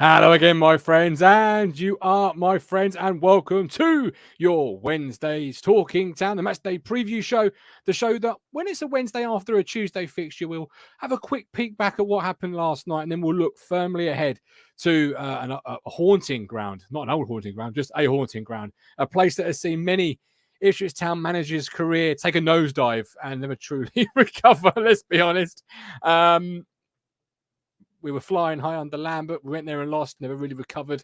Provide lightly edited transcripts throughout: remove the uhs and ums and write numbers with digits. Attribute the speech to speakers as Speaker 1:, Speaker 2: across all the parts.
Speaker 1: Hello again, my friends, and you are my friends, and welcome to your Wednesday's Talking Town, the Matchday preview show. The show that, when it's a Wednesday after a Tuesday fixture, we'll have a quick peek back at what happened last night, and then we'll look firmly ahead to a haunting ground, not an old haunting ground, just a haunting ground, a place that has seen many Ipswich Town managers' career take a nosedive and never truly recover. Let's be honest. We were flying high under Lambert. We went there and lost, never really recovered.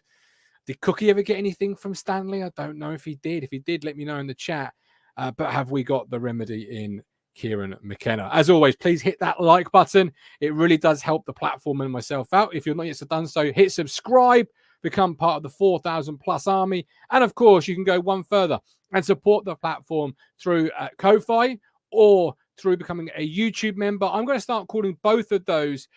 Speaker 1: Did Cookie ever get anything from Stanley? I don't know if he did. If he did, let me know in the chat. But have we got the remedy in Kieran McKenna? As always, please hit that like button. It really does help the platform and myself out. If you're not yet done so, hit subscribe, become part of the 4,000 plus army. And of course, you can go one further and support the platform through Ko-Fi or through becoming a YouTube member. I'm going to start calling both of those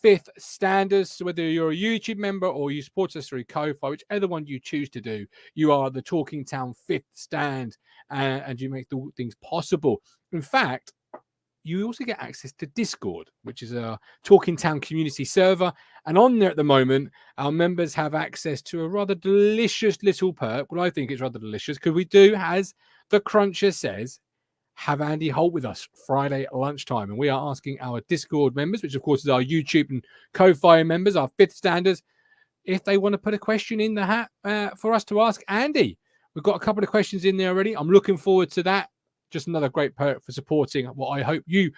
Speaker 1: fifth standers. So whether you're a YouTube member or you support us through Ko-Fi, whichever one you choose to do, you are the Talking Town fifth stand, and you make the things possible. In fact, you also get access to Discord, which is a Talking Town community server. And on there at the moment, our members have access to a rather delicious little perk. Well, I think it's rather delicious because we do, as the Cruncher says, have Andy Holt with us Friday at lunchtime. And we are asking our Discord members, which of course is our YouTube and Ko-Fi members, our fifth standers, if they want to put a question in the hat for us to ask Andy. We've got a couple of questions in there already. I'm looking forward to that. Just another great perk for supporting what I hope you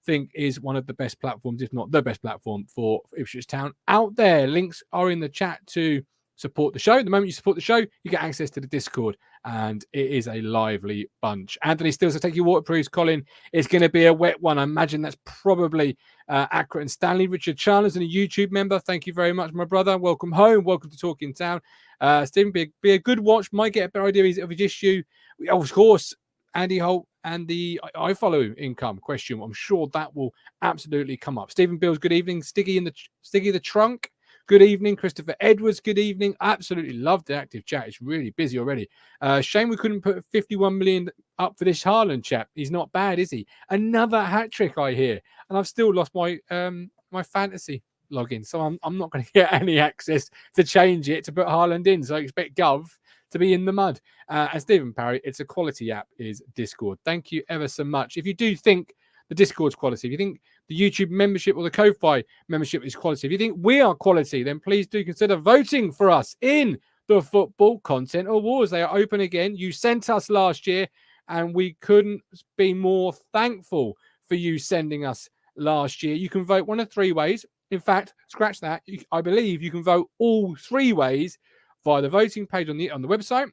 Speaker 1: think is one of the best platforms, if not the best platform for Ipswich Town out there. Links are in the chat to support the show. The moment you support the show, you get access to the Discord, and it is a lively bunch. Anthony Stills, I take you waterproofs. Colin, it's going to be a wet one. I imagine that's probably Accrington Stanley. Richard Chalmers, and a YouTube member. Thank you very much, my brother. Welcome home. Welcome to Talking Town. Stephen, be a good watch. Might get a better idea of his issue. Of course, Andy Holt and the I follow income question. I'm sure that will absolutely come up. Stephen Bills, good evening. Stiggy the trunk. Good evening, Christopher Edwards. Good evening. Absolutely loved the active chat. It's really busy already. Shame we couldn't put 51 million up for this Haaland chap. He's not bad, is he? Another hat trick, I hear, and I've still lost my my fantasy login, so I'm not going to get any access to change it to put Haaland in. So I expect Gov to be in the mud. And Stephen Parry, it's a quality app, is Discord. Thank you ever so much. If you do think the Discord's quality, if you think the YouTube membership or the Ko-Fi membership is quality, if you think we are quality, then please do consider voting for us in the Football Content Awards. They are open again. You sent us last year, and we couldn't be more thankful for you sending us last year. You can vote one of three ways. In fact, scratch that. I believe you can vote all three ways via the voting page on the website,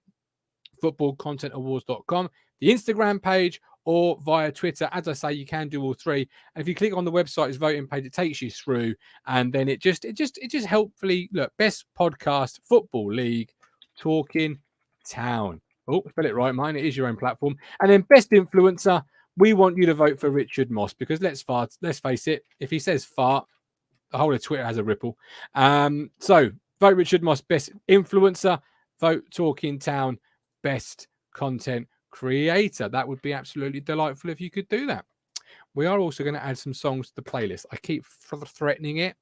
Speaker 1: footballcontentawards.com, the Instagram page, or via Twitter. As I say, you can do all three. And if you click on the website's voting page, it takes you through, and then it just helpfully look, best podcast, football league, Talking Town. Oh, spell it right, mine. It is your own platform. And then best influencer, we want you to vote for Richard Moss, because let's face it, if he says fart, the whole of Twitter has a ripple. So vote Richard Moss, best influencer. Vote Talking Town, best content creator. That would be absolutely delightful if you could do that. We are also going to add some songs to the playlist. I keep threatening it,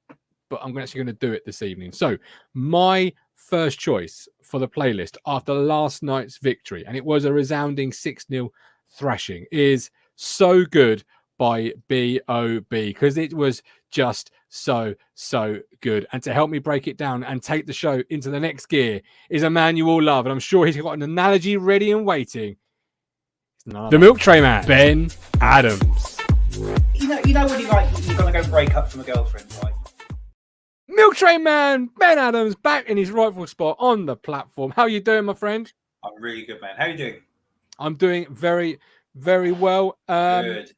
Speaker 1: but I'm actually going to do it this evening. So my first choice for the playlist after last night's victory, and it was a resounding 6-0 thrashing, is So Good by B.O.B, because it was just so good. And to help me break it down and take the show into the next gear is a man you all love, and I'm sure he's got an analogy ready and waiting. The Milktray man, Ben Adams.
Speaker 2: You know when you're gonna go break up from a girlfriend, right?
Speaker 1: Milktray man, Ben Adams, back in his rightful spot on the platform. How are you doing, my friend?
Speaker 2: I'm really good, man. How are you doing?
Speaker 1: I'm doing very, very well.
Speaker 2: Good.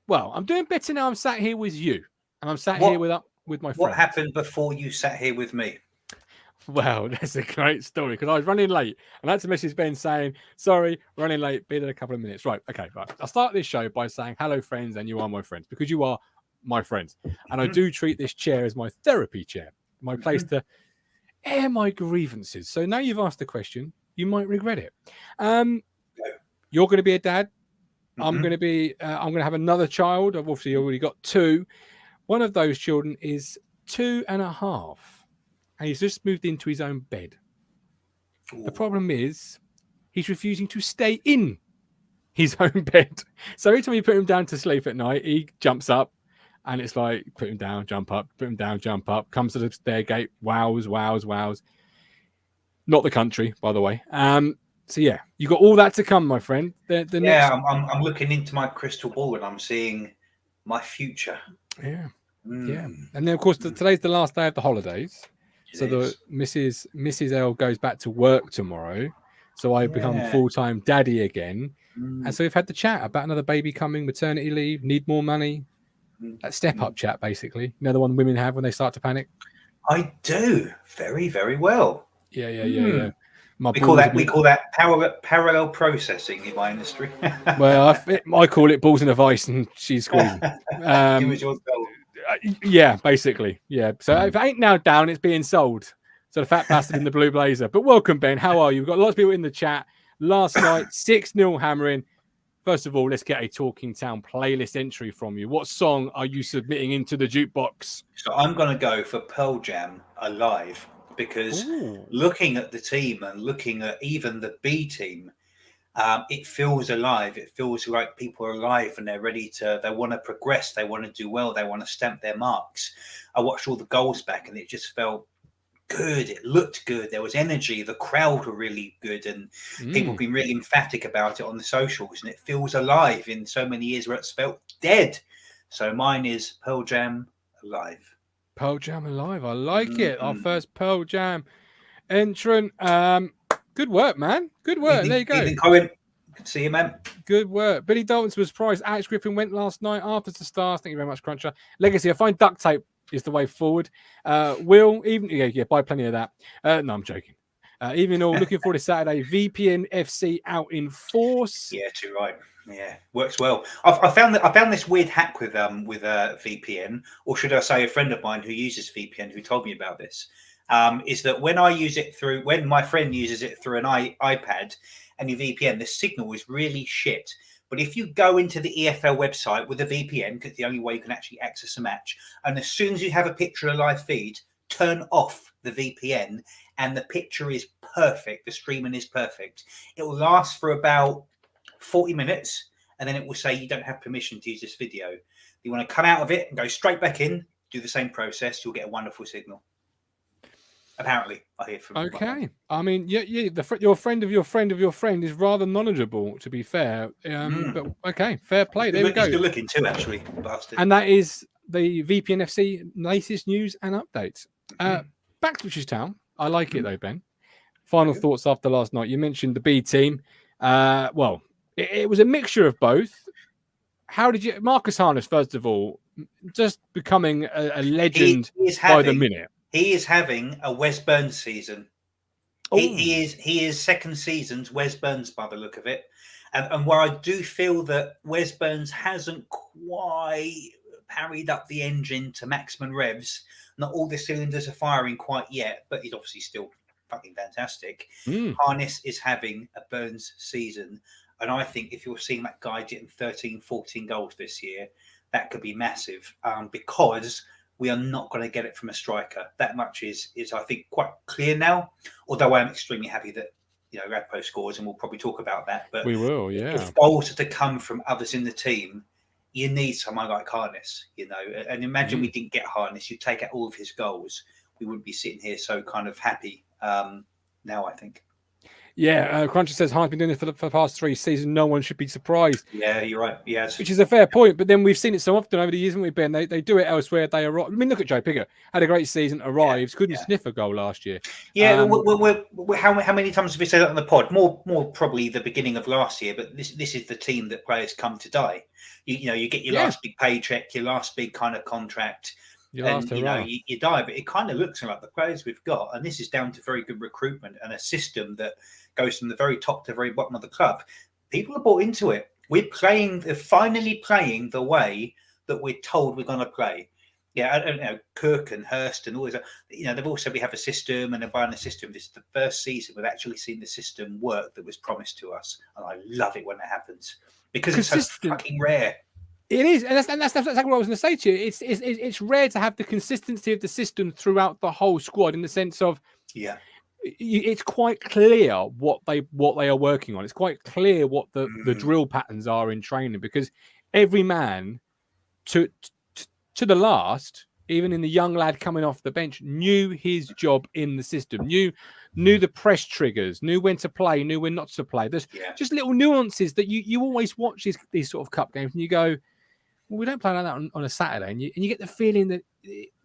Speaker 1: Well, I'm doing better now. I'm sat here with you, and I'm sat here with my friend.
Speaker 2: What happened before you sat here with me?
Speaker 1: Well, that's a great story, because I was running late and I had to message Ben saying, sorry, running late, be there a couple of minutes. Right. Okay. Right. I'll start this show by saying, hello, friends, and you are my friends, because you are my friends. And I do treat this chair as my therapy chair, my place to air my grievances. So now you've asked the question, you might regret it. You're going to be a dad. I'm going to have another child. I've obviously already got two. One of those children is 2.5. and he's just moved into his own bed.
Speaker 2: Ooh.
Speaker 1: The problem is he's refusing to stay in his own bed. So every time you put him down to sleep at night, he jumps up, and it's like, put him down, jump up, put him down, jump up, comes to the stair gate, wows. Not the country, by the way. So yeah, you got all that to come, my friend.
Speaker 2: I'm looking into my crystal ball and I'm seeing my future.
Speaker 1: Yeah. And then of course today's the last day of the holidays. So the Mrs. L goes back to work tomorrow. So I become full-time daddy again. And so we've had the chat about another baby coming, maternity leave, need more money. That step-up chat, basically. You know, the one women have when they start to panic?
Speaker 2: I do. Very, very well.
Speaker 1: Yeah.
Speaker 2: We call that parallel processing in my industry.
Speaker 1: Well, I call it balls in a vice and she's squeezing. Yeah, basically. Yeah. So if it ain't now down, it's being sold. So the fat bastard in the blue blazer. But welcome, Ben. How are you? We've got lots of people in the chat. Last night, 6-0 hammering. First of all, let's get a Talking Town playlist entry from you. What song are you submitting into the jukebox?
Speaker 2: So I'm going to go for Pearl Jam, Alive, because looking at the team and looking at even the B team, it feels alive. It feels like people are alive and they're ready to, they want to progress. They want to do well. They want to stamp their marks. I watched all the goals back and it just felt good. It looked good. There was energy. The crowd were really good, and people have been really emphatic about it on the socials, and it feels alive in so many years where it's felt dead. So mine is Pearl Jam, Alive.
Speaker 1: Pearl Jam, Alive. I like it. Our first Pearl Jam entrant. Good work, man. Good work. There you go.
Speaker 2: Evening, Colin. Good to see you, man.
Speaker 1: Good work. Billy Dalton was surprised. Alex Griffin went last night after the stars. Thank you very much, Cruncher. Legacy. I find duct tape is the way forward. Will, even buy plenty of that. No, I'm joking. Even all, looking forward to Saturday. VPN FC out in force.
Speaker 2: Yeah, too right. Yeah, works well. I found this weird hack with VPN, or should I say, a friend of mine who uses VPN who told me about this. Is that when my friend uses it through an iPad and your VPN, the signal is really shit. But if you go into the EFL website with a VPN, because it's the only way you can actually access a match, and as soon as you have a picture of a live feed, turn off the VPN, and the picture is perfect. The streaming is perfect. It will last for about 40 minutes, and then it will say you don't have permission to use this video. You want to come out of it and go straight back in, do the same process, you'll get a wonderful signal. Apparently, I hear from.
Speaker 1: Okay, I mean, your friend of your friend of your friend is rather knowledgeable, to be fair. But okay, fair play. There we go.
Speaker 2: He's good looking too, actually, bastard.
Speaker 1: And that is the VPN FC latest news and updates. Back to Ipswich Town. I like it though, Ben. Final thoughts after last night. You mentioned the B team. Well, it was a mixture of both. How did you, Marcus Harness? First of all, just becoming a legend by the minute.
Speaker 2: He is having a Wes Burns season. He is second season's Wes Burns by the look of it. And where I do feel that Wes Burns hasn't quite parried up the engine to maximum revs, not all the cylinders are firing quite yet, but he's obviously still fucking fantastic. Harness is having a Burns season. And I think if you're seeing that guy getting 13, 14 goals this year, that could be massive, because we are not going to get it from a striker. That much is I think, quite clear now. Although I am extremely happy that Radpo scores, and we'll probably talk about that. But
Speaker 1: we will, yeah.
Speaker 2: If goals are to come from others in the team, you need someone like Harness, And imagine we didn't get Harness, you take out all of his goals, we wouldn't be sitting here so kind of happy now, I think.
Speaker 1: Yeah, Cruncher says Harness been doing this for the past 3 seasons. No one should be surprised.
Speaker 2: Yeah, you're right. Yes,
Speaker 1: which is a fair point. But then we've seen it so often over the years, haven't we, Ben? They do it elsewhere. They arrive. I mean, look at Joe Pigott. Had a great season. Arrives. Couldn't sniff a goal last year.
Speaker 2: Yeah. How many times have we said that on the pod? More probably the beginning of last year. But this is the team that players come to die. You get your last big paycheck, your last big kind of contract. You die, but it kind of looks like the players we've got, and this is down to very good recruitment and a system that goes from the very top to the very bottom of the club. People are bought into it. We're finally playing the way that we're told we're going to play. Yeah, I don't know, Kirk and Hurst and all this. They've also we have a system and they're buying a system. This is the first season we've actually seen the system work that was promised to us, and I love it when that happens because it's so fucking rare.
Speaker 1: It is, and that's exactly what I was going to say to you. It's rare to have the consistency of the system throughout the whole squad, in the sense of it's quite clear what they are working on. It's quite clear what the drill patterns are in training, because every man to the last, even in the young lad coming off the bench, knew his job in the system, knew the press triggers, knew when to play, knew when not to play. There's just little nuances that you always watch these sort of cup games and you go, well, we don't play like that on a Saturday, and you get the feeling that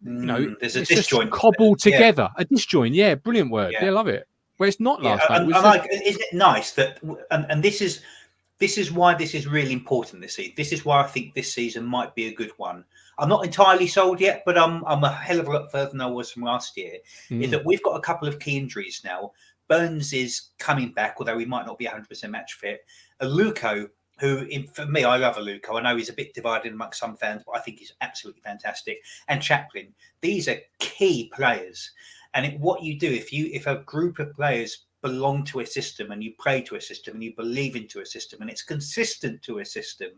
Speaker 2: there's a
Speaker 1: it's
Speaker 2: disjoint,
Speaker 1: just cobbled together. A disjoint, brilliant word. I love it. Where it's not last night.
Speaker 2: Isn't it nice that? And this is why this is really important this season. This is why I think this season might be a good one. I'm not entirely sold yet, but I'm a hell of a lot further than I was from last year. Is that we've got a couple of key injuries now. Burns is coming back, although he might not be 100% match fit. Aluko, who, for me, I love Aluko. I know he's a bit divided amongst some fans, but I think he's absolutely fantastic. And Chaplin, these are key players. And what you do, if a group of players belong to a system and you play to a system and you believe into a system and it's consistent to a system,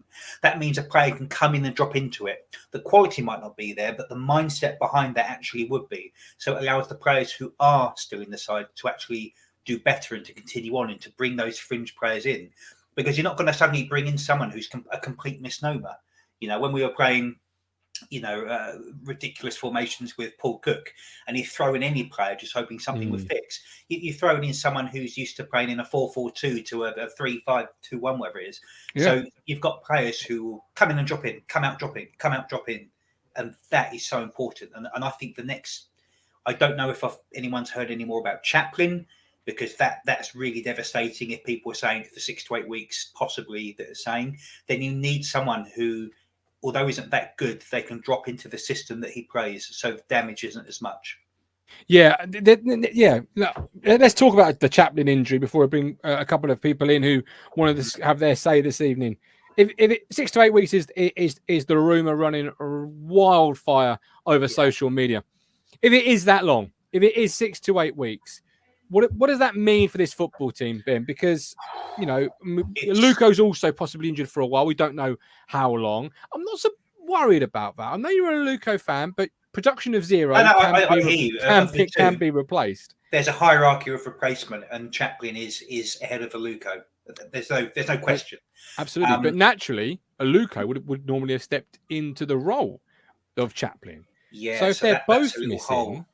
Speaker 2: that means a player can come in and drop into it. The quality might not be there, but the mindset behind that actually would be. So it allows the players who are still in the side to actually do better and to continue on and to bring those fringe players in. Because you're not going to suddenly bring in someone who's a complete misnomer. When we were playing, ridiculous formations with Paul Cook, and you throw in any player just hoping something would fix. You're throwing in someone who's used to playing in a 4-4-2 to a 3-5-2-1, whatever it is. Yeah. So you've got players who come in and drop in, come out, drop in, come out, drop in. And that is so important. And I think I don't know if anyone's heard any more about Chaplin, because that's really devastating. If people are saying for 6 to 8 weeks, possibly that are saying, then you need someone who, although isn't that good, they can drop into the system that he plays, so the damage isn't as much.
Speaker 1: Yeah. Let's talk about the Chaplin injury before I bring a couple of people in who wanted to have their say this evening. If 6 to 8 weeks is the rumor running wildfire over social media, if it is that long, if it is 6 to 8 weeks, what does that mean for this football team, Ben? Because Luco's also possibly injured for a while. We don't know how long. I'm not so worried about that. I know you're a Luco fan, but production of zero can be replaced.
Speaker 2: There's a hierarchy of replacement, and Chaplin is ahead of Luco. There's no question.
Speaker 1: Absolutely, but naturally, Luco would normally have stepped into the role of Chaplin.
Speaker 2: Yeah.
Speaker 1: So if they're both missing.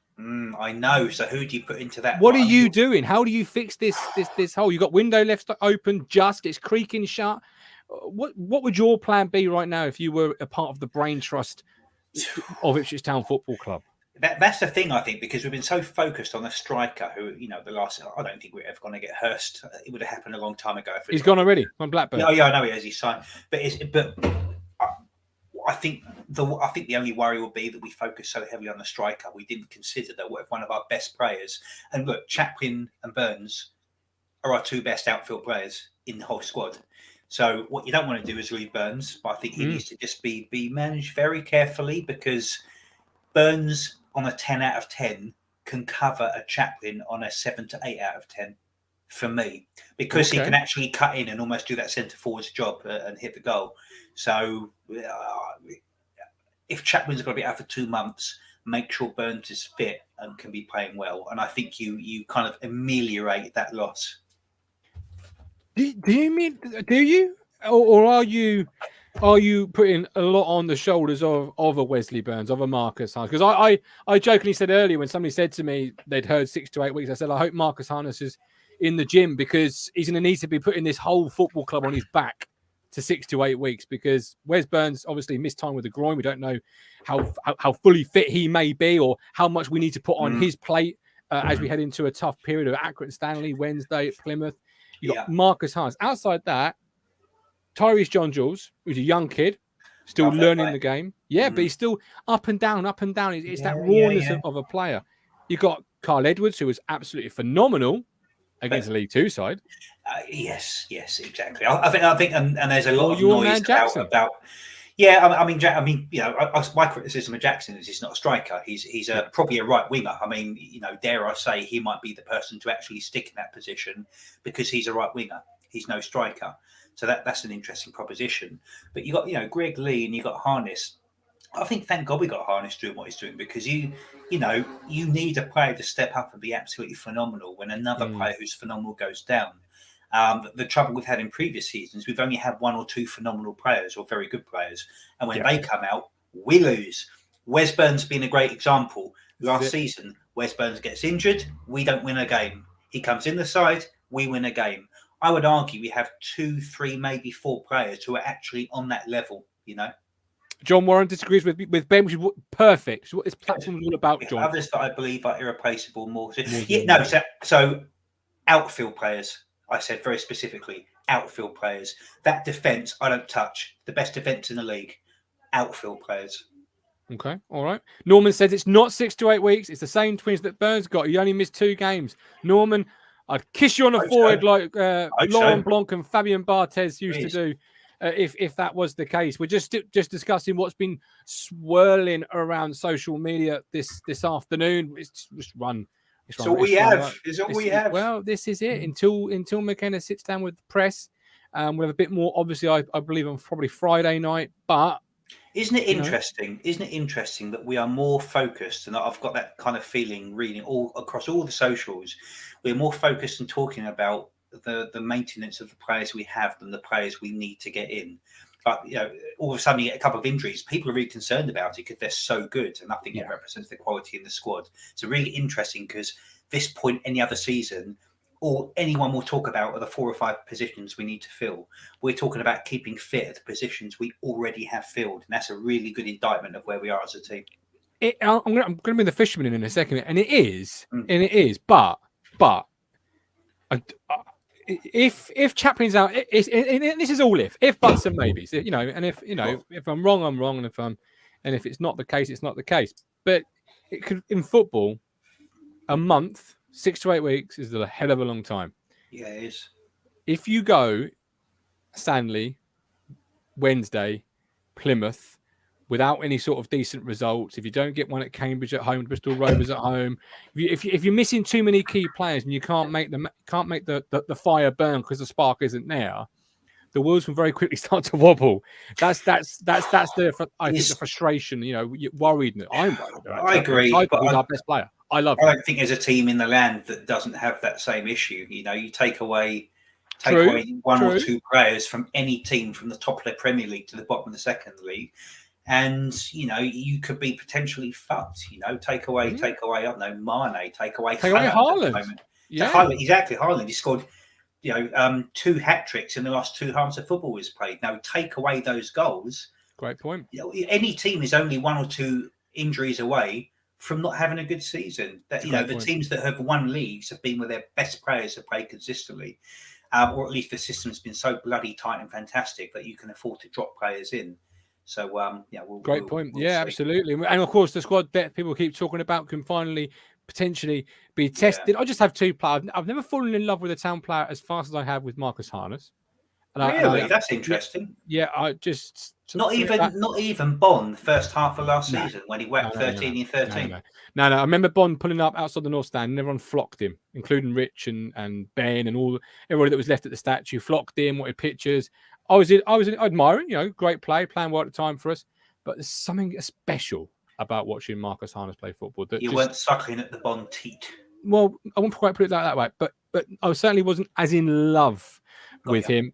Speaker 2: I know. So who do you put into that?
Speaker 1: What are you doing? How do you fix this hole? You got window left open, it's creaking shut. What would your plan be right now if you were a part of the brain trust of Ipswich Town Football Club?
Speaker 2: That's the thing, I think, because we've been so focused on a striker who, I don't think we're ever going to get Hurst. It would have happened a long time ago.
Speaker 1: He's gone already on Blackburn.
Speaker 2: Yeah, I know he has. He's signed, but I think the only worry will be that we focus so heavily on the striker, we didn't consider that one of our best players. And look, Chaplin and Burns are our 2 best outfield players in the whole squad. So what you don't want to do is leave Burns, but I think he needs to just be managed very carefully, because Burns on a 10 out of 10 can cover a Chaplin on a 7 to 8 out of 10 for me, because he can actually cut in and almost do that centre forward's job and hit the goal. So if Chaplin's going to be out for 2 months, make sure Burns is fit and can be playing well. And I think you kind of ameliorate that loss.
Speaker 1: Do you or are you putting a lot on the shoulders of a Wesley Burns, of a Marcus Harness? Because I jokingly said earlier, when somebody said to me they'd heard 6 to 8 weeks, I said, I hope Marcus Harness is in the gym, because he's going to need to be putting this whole football club on his back to 6 to 8 weeks, because Wes Burns obviously missed time with the groin. We don't know how fully fit he may be, or how much we need to put on his plate as we head into a tough period of Accrington Stanley, Wednesday at Plymouth. You got Marcus Harness. Outside that, Tyrese John Jules, who's a young kid, still learning the game. Yeah, but he's still up and down. It's that rawness of a player. You got Carl Edwards, who was absolutely phenomenal against the League Two side.
Speaker 2: Yes, exactly. I think, and there's a lot of noise about. Yeah, my criticism of Jackson is he's not a striker. He's probably a right winger. I mean, dare I say he might be the person to actually stick in that position, because he's a right winger. he's no striker. So that's an interesting proposition. But you got, Greg Lee and you got Harness. I think thank God we got Harness doing what he's doing, because you need a player to step up and be absolutely phenomenal when another player who's phenomenal goes down. The trouble we've had in previous seasons, we've only had one or two phenomenal players or very good players, and when they come out, we lose. Wes Burns being a great example. Last season, Wes Burns gets injured, we don't win a game. He comes in the side, we win a game. I would argue we have 2, 3, maybe 4 players who are actually on that level,
Speaker 1: John Warren disagrees with Ben, which is perfect. It's what this platform is all about, John.
Speaker 2: Others that I believe are irreplaceable more. So outfield players, I said very specifically, outfield players. That defence, I don't touch. The best defence in the league, outfield players.
Speaker 1: Okay, all right. Norman says it's not 6 to 8 weeks. It's the same twins that Burns got. He only missed 2 games. Norman, I'd kiss you on the forehead like Laurent Blanc and Fabien Barthez used to do. If that was the case, we're just discussing what's been swirling around social media this afternoon. It's run.
Speaker 2: It's all we have. It's all we have.
Speaker 1: Well, this is it until McKenna sits down with the press. We'll have a bit more. Obviously, I believe on probably Friday night. But
Speaker 2: isn't it interesting? Isn't it interesting that we are more focused, and I've got that kind of feeling reading all across all the socials. We're more focused on talking about the maintenance of the players we have than the players we need to get in. But all of a sudden you get a couple of injuries, people are really concerned about it because they're so good, and I think it represents the quality in the squad. It's really interesting because this point any other season, all anyone will talk about are the 4 or 5 positions we need to fill. We're talking about keeping fit at the positions we already have filled, and that's a really good indictment of where we are as a team.
Speaker 1: I'm going to be the fisherman in a second, and it is, but if Chaplin's out, this is all if buts and maybes, and if I'm wrong, I'm wrong, and if it's not the case, it's not the case. But it could, in football, a month, 6 to 8 weeks is a hell of a long time.
Speaker 2: Yeah, it is.
Speaker 1: If you go Stanley, Wednesday, Plymouth, without any sort of decent results, if you don't get one at Cambridge at home, Bristol Rovers at home, if you're missing too many key players and you can't make the fire burn because the spark isn't there, the wheels can very quickly start to wobble. That's the frustration. You're worried. I'm worried.
Speaker 2: I agree.
Speaker 1: But he's our best player. I don't
Speaker 2: think there's a team in the land that doesn't have that same issue. You take away one or two players from any team from the top of the Premier League to the bottom of the second league, and you could be potentially fucked. Take away, I don't know, Mane, take away Haaland. Exactly, Haaland. He scored, 2 hat tricks in the last 2 halves of football was played. Now take away those goals.
Speaker 1: Great point.
Speaker 2: Any team is only 1 or 2 injuries away from not having a good season. The teams that have won leagues have been where their best players have played consistently, or at least the system's been so bloody tight and fantastic that you can afford to drop players in. So,
Speaker 1: great point.
Speaker 2: We'll
Speaker 1: see. Absolutely. And of course, the squad depth people keep talking about can finally potentially be tested. I just have 2 players. I've never fallen in love with a Town player as fast as I have with Marcus Harness.
Speaker 2: Really? That's interesting.
Speaker 1: Yeah, I just
Speaker 2: not even Bond first half of last season when he went 13 and 13.
Speaker 1: No. I remember Bond pulling up outside the North Stand and everyone flocked him, including Rich and Ben and everybody that was left at the statue flocked him, wanted pictures. I was admiring, great play, playing well at the time for us. But there's something special about watching Marcus Harness play football. That
Speaker 2: you weren't suckling at the Bond teat.
Speaker 1: Well, I won't quite put it that way, but I certainly wasn't as in love with him.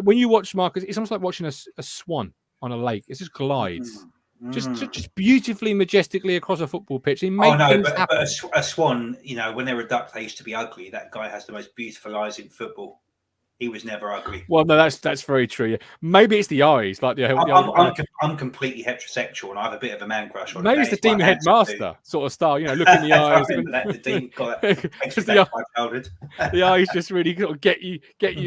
Speaker 1: When you watch Marcus, it's almost like watching a swan on a lake. It just glides, just beautifully, majestically across a football pitch.
Speaker 2: But a swan, when they were ducks, they used to be ugly. That guy has the most beautiful eyes in football. He was never ugly.
Speaker 1: Well, no, that's very true. Yeah. Maybe it's the eyes, like
Speaker 2: I'm completely heterosexual, and I have a bit of a man crush on.
Speaker 1: Maybe it's the Demon Headmaster sort of style. Look in the eyes. The eyes just really get you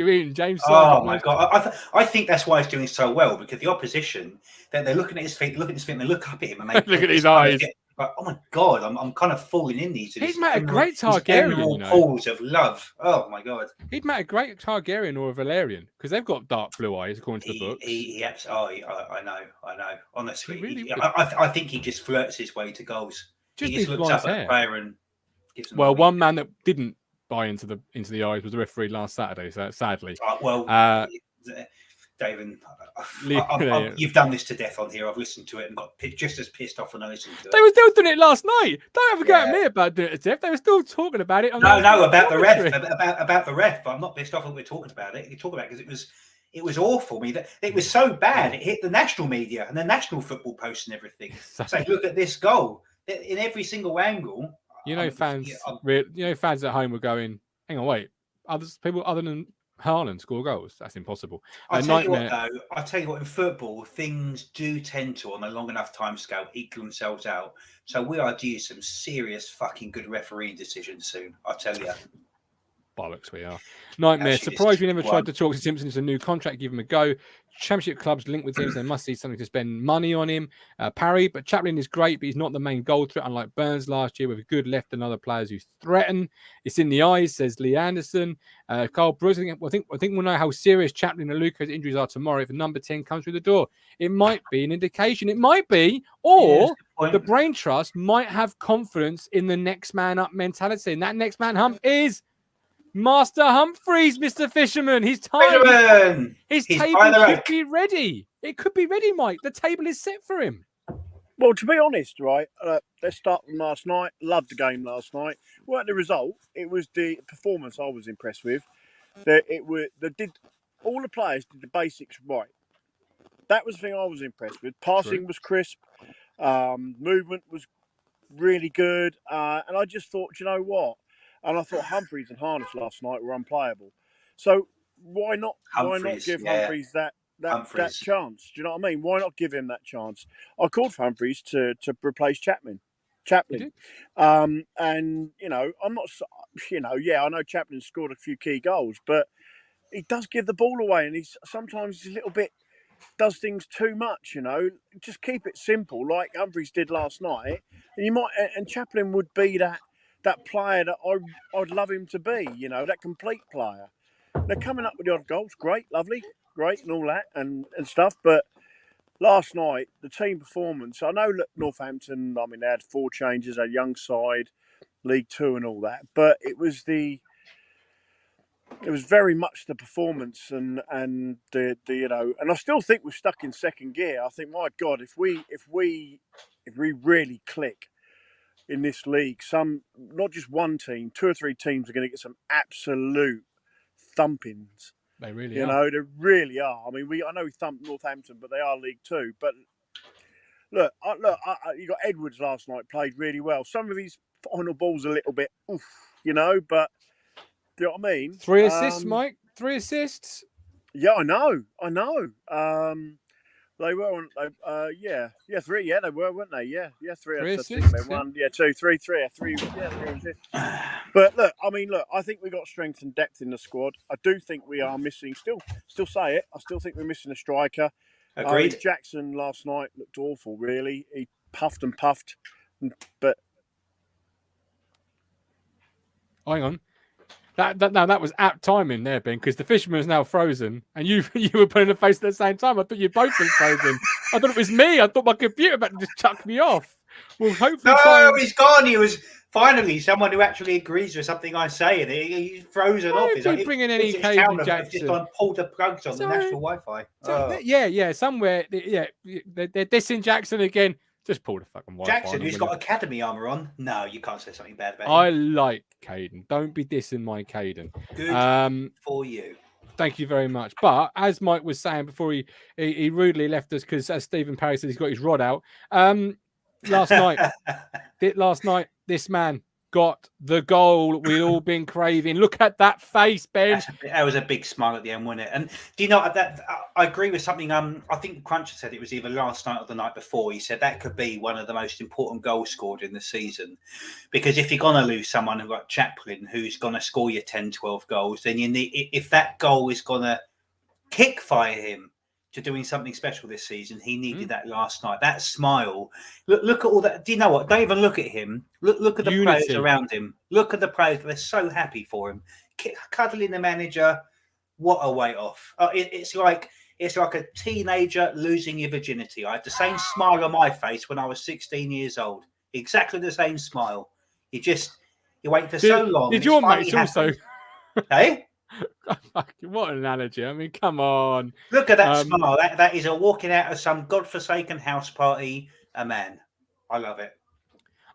Speaker 1: in, James.
Speaker 2: Oh my God! I think that's why he's doing so well, because the opposition, they're looking at his feet, and they look up at him, and they
Speaker 1: look at his eyes.
Speaker 2: Oh my God, I'm kind of falling in these.
Speaker 1: He'd make a great Targaryen.
Speaker 2: Pools of love. Oh my God.
Speaker 1: He'd make a great Targaryen or a Valerian because they've got dark blue eyes according to the books.
Speaker 2: I know. Honestly, I think he just flirts his way to goals. He just looks up at the player and gives them.
Speaker 1: Well, one man that didn't buy into the eyes was the referee last Saturday. So sadly,
Speaker 2: David,
Speaker 1: yeah.
Speaker 2: you've done this to death on here. I've listened to it and got just as pissed off when I listened to it.
Speaker 1: They were still doing it last night. Don't ever go at me about doing it to death. They were still talking about it.
Speaker 2: No, about the ref. About the ref. But I'm not pissed off that we're talking about it. You talk about it because it was awful. I mean, it was so bad. It hit the national media and the national football posts and everything. So look at this goal in every single angle.
Speaker 1: Fans at home were going, hang on, wait, people other than Haaland score goals? That's impossible.
Speaker 2: I'll tell you what, in football, things do tend to, on a long enough time scale, equal themselves out. So we are due some serious fucking good refereeing decisions soon, I'll tell you.
Speaker 1: Bollocks, we are. Nightmare. Surprised we never tried to talk to Simpson into a new contract, give him a go. Championship clubs linked with him, so they must see something to spend money on him. Parry, but Chaplin is great, but he's not the main goal threat, unlike Burns last year, with a good left and other players who threaten. It's in the eyes, says Lee Anderson. Carl Brooks, I think we'll know how serious Chaplin and Luca's injuries are tomorrow if number 10 comes through the door. It might be an indication. It might be, or the Brain Trust might have confidence in the next man up mentality, and that next man hump is Master Humphreys, Mr. Fisherman. His table could be ready. It could be ready, Mike. The table is set for him.
Speaker 3: Well, to be honest, right, let's start from last night. Loved the game last night. Weren't the result. It was the performance I was impressed with. All the players did the basics right. That was the thing I was impressed with. Passing was crisp. Movement was really good. And I just thought, you know what? And I thought Humphreys and Harness last night were unplayable. So why not give Humphreys that chance? Do you know what I mean? Why not give him that chance? I called for Humphreys to replace Chaplin. And I'm not. I know Chaplin scored a few key goals, but he does give the ball away, and sometimes a little bit does things too much. Just keep it simple, like Humphreys did last night, and Chaplin would be that player that I'd love him to be, that complete player. They're coming up with the odd goals, great, lovely, great and all that and stuff. But last night, the team performance, I know that Northampton, they had 4 changes, a young side, League Two and all that. But it was very much the performance and the and I still think we're stuck in second gear. I think, my God, if we really click in this league, not just one team, 2 or 3 teams are going to get some absolute thumpings.
Speaker 1: They really are.
Speaker 3: They really are. I know we thumped Northampton, but they are League Two. But look, you got Edwards last night, played really well. Some of his final balls a little bit, but do you know what I mean?
Speaker 1: 3 assists, Mike. 3 assists.
Speaker 3: Yeah, I know. They were on, 3. Yeah, they were, weren't they? Yeah, 3 assists. 1, 2, 3, 3. 3 assists. But look, I think we got strength and depth in the squad. I do think we are missing. Still say it. I still think we're missing a striker.
Speaker 2: Agreed.
Speaker 3: Jackson last night looked awful. Really, he puffed and puffed, but
Speaker 1: hang on. That was apt timing there, Ben, because the Fisherman is now frozen, and you were putting a face at the same time. I thought you both were frozen. I thought it was me. I thought my computer about to just chuck me off. Well, hopefully,
Speaker 2: he's gone. He was finally someone who actually agrees with something I say, and he's frozen off.
Speaker 1: He's bringing any Caden Jackson.
Speaker 2: Just pulled the plugs on the national Wi-Fi.
Speaker 1: Somewhere. They're dissing Jackson again. Just pull the fucking Wi-Fi.
Speaker 2: Jackson, who's got academy armour on. No, you can't say something bad about him.
Speaker 1: I like Caden. Don't be dissing my Caden.
Speaker 2: Good for you.
Speaker 1: Thank you very much. But as Mike was saying before he rudely left us, because as Stephen Parry said, he's got his rod out. Last night, this man got the goal we'd all been craving. Look at that face, Ben.
Speaker 2: That was a big smile at the end, wasn't it? And do you know that I agree with something? I think Cruncher said it was either last night or the night before. He said that could be one of the most important goals scored in the season, because if you're gonna lose someone like Chaplin, who's gonna score you 10, 12 goals, then you need, if that goal is gonna kickfire him to doing something special this season, he needed that last night. That smile. Look at all that. Do you know what? Don't even look at him. Look at the players around him. Look at the players. They're so happy for him. Cuddling the manager. What a weight off. It's like a teenager losing your virginity. I had the same smile on my face when I was 16 years old. Exactly the same smile. You're waiting for so long.
Speaker 1: Did
Speaker 2: and
Speaker 1: your
Speaker 2: it's finally
Speaker 1: mates also?
Speaker 2: happened. Hey,
Speaker 1: What an analogy! I mean, come on.
Speaker 2: look at that smile. That is a walking out of some godforsaken house party. A man. I love it.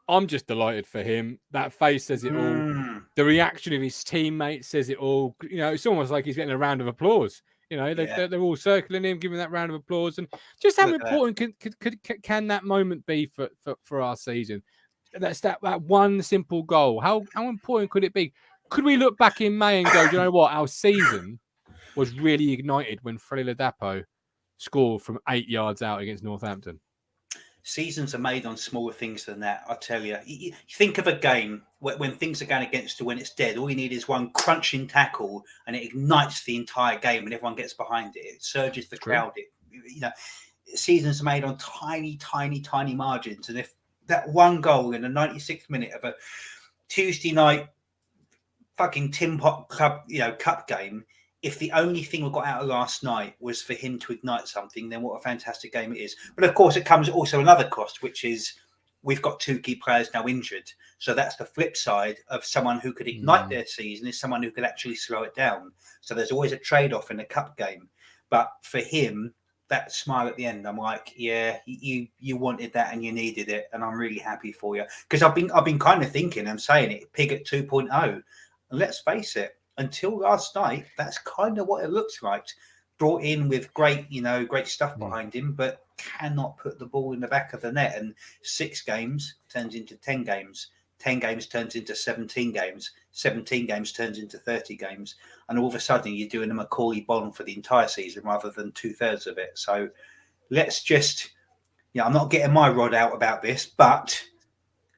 Speaker 1: I'm just delighted for him. That face says it all. The reaction of his teammates says it all. You know, it's almost like he's getting a round of applause. You know, they're all circling him, giving that round of applause. And just how important can that moment be for our season? That's that one simple goal. How important could it be? Could we look back in May and go, do you know what? Our season was really ignited when Freddie Ladapo scored from 8 yards out against Northampton.
Speaker 2: Seasons are made on smaller things than that. I tell you. You think of a game when things are going against you, when it's dead. All you need is one crunching tackle, and it ignites the entire game, and everyone gets behind it. It surges the crowd. Seasons are made on tiny, tiny, tiny margins, and if that one goal in the 96th minute of a Tuesday night fucking Tin Pot Club, cup game. If the only thing we got out of last night was for him to ignite something, then what a fantastic game it is. But of course, it comes also another cost, which is we've got 2 key players now injured. So that's the flip side of someone who could ignite their season is someone who could actually slow it down. So there's always a trade-off in a cup game. But for him, that smile at the end, I'm like, yeah, you wanted that and you needed it, and I'm really happy for you. Because I've been kind of thinking and saying it, Pig at 2.0. And let's face it, until last night, that's kind of what it looks like. Brought in with great stuff behind him, but cannot put the ball in the back of the net. And 6 games turns into 10 games. 10 games turns into 17 games. 17 games turns into 30 games. And all of a sudden, you're doing a Macaulay Bond for the entire season rather than 2/3 of it. So let's just, I'm not getting my rod out about this, but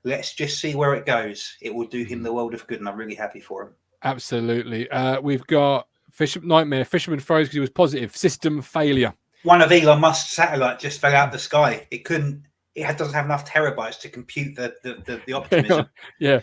Speaker 2: let's just see where it goes. It will do him the world of good, and I'm really happy for him.
Speaker 1: Absolutely. We've got Nightmare. Fisherman froze because he was positive. System failure. One of
Speaker 2: Elon Musk's satellites just fell out of the sky. It couldn't. It doesn't have enough terabytes to compute the optimism.
Speaker 1: The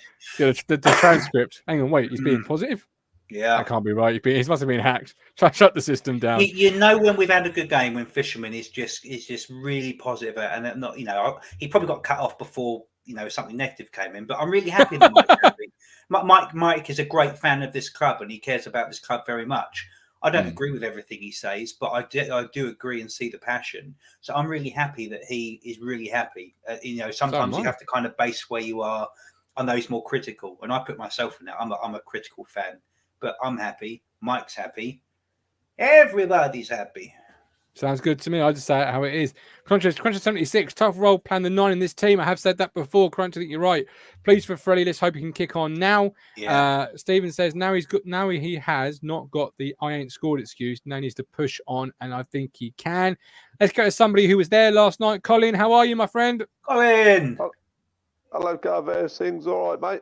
Speaker 1: transcript. Hang on, wait. He's being positive.
Speaker 2: Yeah,
Speaker 1: that can't be right. He must have been hacked. Try to shut the system down.
Speaker 2: When we've had a good game, when Fisherman is just really positive, and not he probably got cut off before something negative came in. But I'm really happy that Mike's happy. Mike is a great fan of this club, and he cares about this club very much. I don't agree with everything he says, but I do agree and see the passion. So I'm really happy that he is really happy. Sometimes you have to kind of base where you are on those more critical, and I put myself in that. I'm a critical fan, but I'm happy. Mike's happy. Everybody's happy.
Speaker 1: Sounds good to me. I just say it how it is. Crunch 76. Tough role plan the 9 in this team. I have said that before. Crunch, I think you're right. Pleased for Freddie. Let's hope he can kick on now. Yeah. Stephen says now he's good. Now he has not got the I ain't scored excuse. Now he needs to push on, and I think he can. Let's go to somebody who was there last night. Colin, how are you, my friend?
Speaker 2: Colin.
Speaker 4: Hello, Gav. Everything's all right, mate?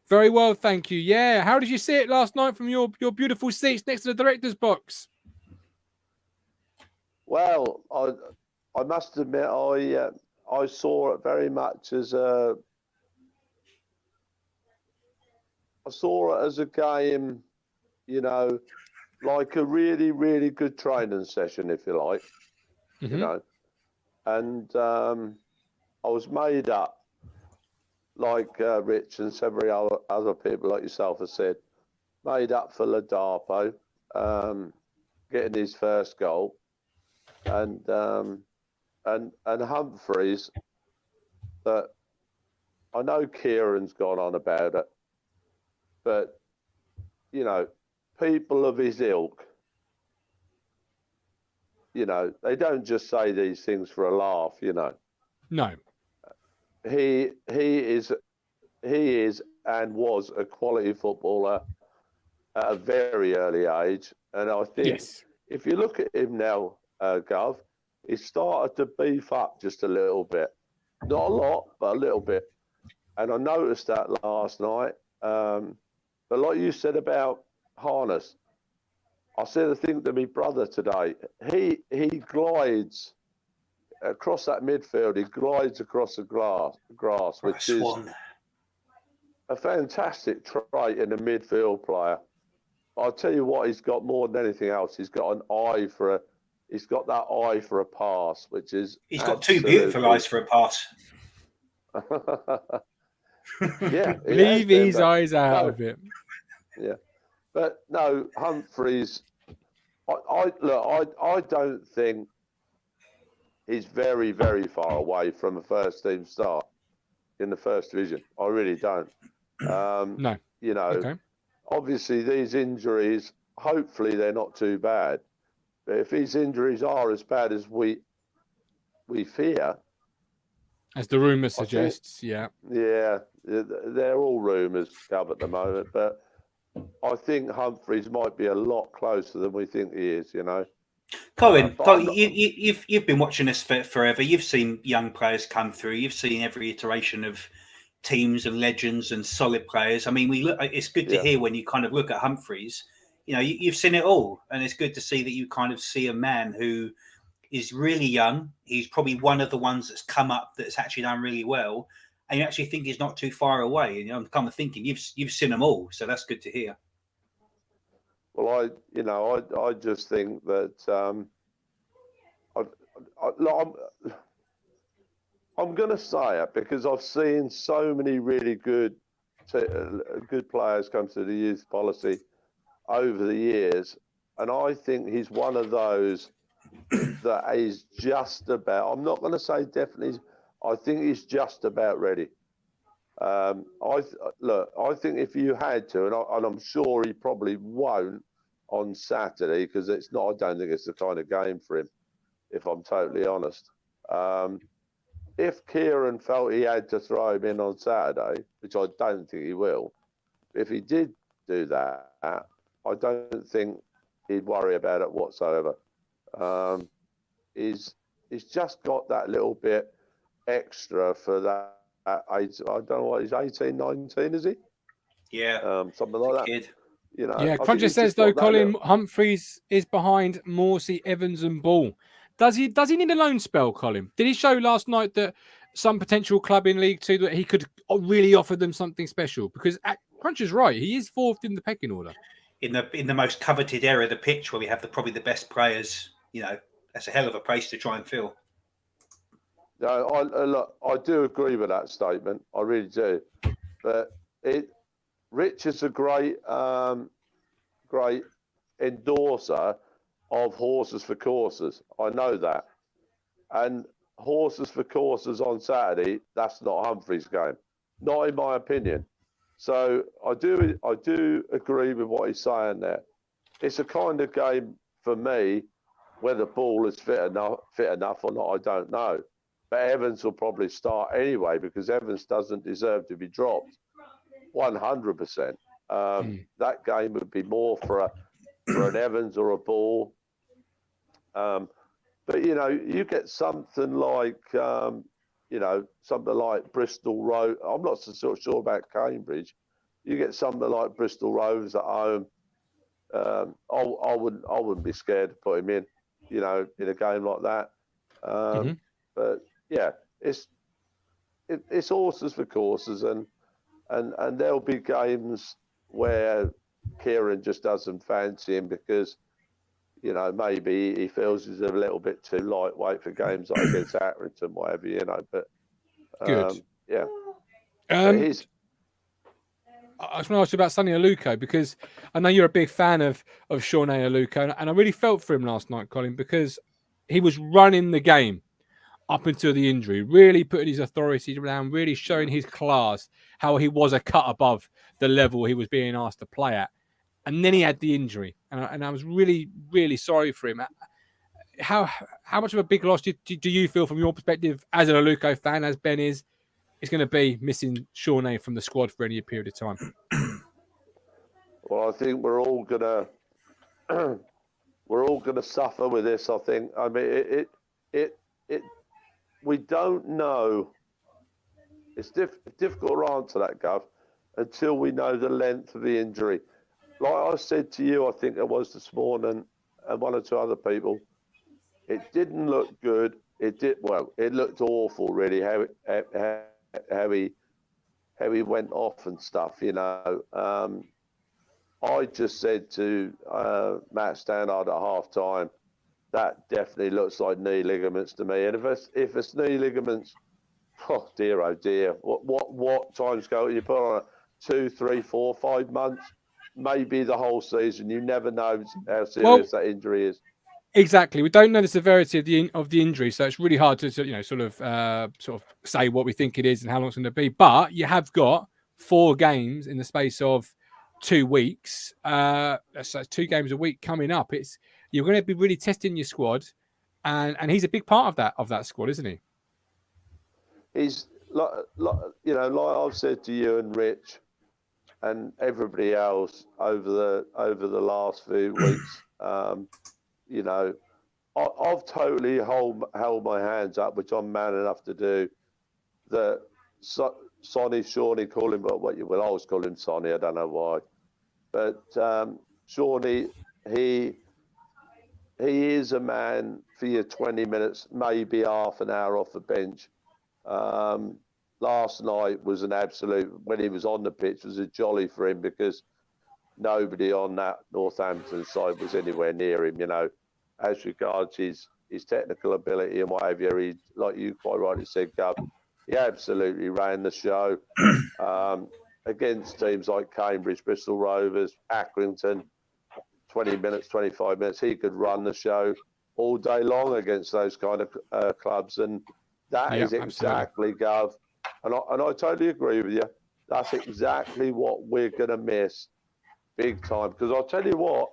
Speaker 1: Very well, thank you. Yeah. How did you see it last night from your beautiful seats next to the director's box?
Speaker 4: Well, I must admit, I saw it very much as I saw it as a game, like a really, really good training session, if you like, and I was made up, like Rich and several other people like yourself have said, made up for Ladapo getting his first goal. And Humphreys, that I know Kieran's gone on about it, but people of his ilk, they don't just say these things for a laugh,
Speaker 1: No.
Speaker 4: He is and was a quality footballer at a very early age, and I think if you look at him now, Gov, he started to beef up just a little bit. Not a lot, but a little bit. And I noticed that last night. But like you said about Harness, I said a thing to my brother today. He glides across that midfield. He glides across the grass, which is a fantastic trait in a midfield player. I'll tell you what, he's got more than anything else. He's got He's got that eye for a pass, which is...
Speaker 2: He's got 2 beautiful eyes for a pass.
Speaker 4: Yeah,
Speaker 1: leave his eyes out of it.
Speaker 4: Yeah, but no, Humphreys. I don't think he's very, very far away from a first team start in the first division. I really don't.
Speaker 1: No.
Speaker 4: You know,
Speaker 1: Okay.
Speaker 4: obviously these injuries, hopefully they're not too bad. But if these injuries are as bad as we fear,
Speaker 1: as the rumour suggests, yeah,
Speaker 4: they're all rumours, Gov, at the moment. But I think Humphreys might be a lot closer than we think he is. You know.
Speaker 2: Colin, you've been watching this for forever. You've seen young players come through. You've seen every iteration of teams and legends and solid players. I mean, it's good to hear when you kind of look at Humphreys. You know, you've seen it all, and it's good to see that you kind of see a man who is really young. He's probably one of the ones that's come up that's actually done really well, and you actually think he's not too far away. And I'm kind of thinking you've seen them all, so that's good to hear.
Speaker 4: Well, I just think that I'm going to say it because I've seen so many really good players come to the youth policy over the years, and I think he's one of those that is just about. I'm not going to say definitely. I think he's just about ready. I think if you had to, and I'm sure he probably won't on Saturday because it's not. I don't think it's the kind of game for him. If I'm totally honest, if Kieran felt he had to throw him in on Saturday, which I don't think he will, if he did do that, I don't think he'd worry about it whatsoever. He's just got that little bit extra for that. I don't know what he's 18, 19, is he?
Speaker 2: Yeah,
Speaker 4: something like that.
Speaker 2: Kid.
Speaker 4: You know,
Speaker 1: yeah. Cruncher says though, Colin Humphreys is behind Morsey, Evans, and Ball. Does he need a loan spell, Colin? Did he show last night that some potential club in League Two that he could really offer them something special? Because Cruncher's right, he is fourth in the pecking order.
Speaker 2: In the most coveted area of the pitch, where we have probably the best players, you know, that's a hell of a place to try and fill.
Speaker 4: No, I do agree with that statement. I really do. But Rich is a great endorser of horses for courses. I know that. And horses for courses on Saturday, that's not Humphreys' game. Not in my opinion. So I do agree with what he's saying there. It's a kind of game for me, whether Ball is fit enough or not, I don't know. But Evans will probably start anyway because Evans doesn't deserve to be dropped. 100%. That game would be more for an Evans or a Ball. But you get something like Bristol Rovers. I'm not so sure about Cambridge. You get something like Bristol Rovers at home. I wouldn't be scared to put him in, in a game like that. But yeah, it's horses for courses, and there'll be games where Kieran just doesn't fancy him because, maybe he feels he's a little bit too lightweight for games like against Accrington, whatever, but
Speaker 1: good.
Speaker 4: Yeah.
Speaker 1: I just want to ask you about Sonny Aluko because I know you're a big fan of Sean Aluko, and I really felt for him last night, Colin, because he was running the game up until the injury, really putting his authority around, really showing his class, how he was a cut above the level he was being asked to play at. And then he had the injury, and I was really, really sorry for him. How much of a big loss do you feel from your perspective as an Aluko fan, as Ben is going to be missing Sean from the squad for any period of time?
Speaker 4: Well, I think we're all gonna suffer with this. I think. I mean, we don't know. It's difficult to answer that, Gov, until we know the length of the injury. Like I said to you, I think it was this morning, and one or two other people, it didn't look good. It looked awful, really, how he went off and stuff, I just said to Matchday at half time, that definitely looks like knee ligaments to me. And if it's knee ligaments, oh dear, what time scale you put on it? 2, 3, 4, 5 months, maybe the whole season. You never know how serious that injury is.
Speaker 1: Exactly. We don't know the severity of the injury, so it's really hard to sort of say what we think it is and how long it's going to be. But you have got 4 games in the space of 2 weeks. So it's 2 games a week coming up. You're going to be really testing your squad, and he's a big part of that squad, isn't he?
Speaker 4: He's like I've said to you and Rich and everybody else over the last few weeks. I've totally held my hands up, which I'm man enough to do. That Shawnee, call him, I always call him Sonny. I don't know why, but Shawnee, he is a man for your 20 minutes, maybe half an hour off the bench. Last night was an absolute, when he was on the pitch, was a jolly for him because nobody on that Northampton side was anywhere near him, as regards his technical ability and what have you. He, like you quite rightly said, Gov, he absolutely ran the show against teams like Cambridge, Bristol Rovers, Accrington, 20 minutes, 25 minutes. He could run the show all day long against those kind of clubs. And that is exactly, Gov, and I totally agree with you. That's exactly what we're going to miss big time. Because I'll tell you what,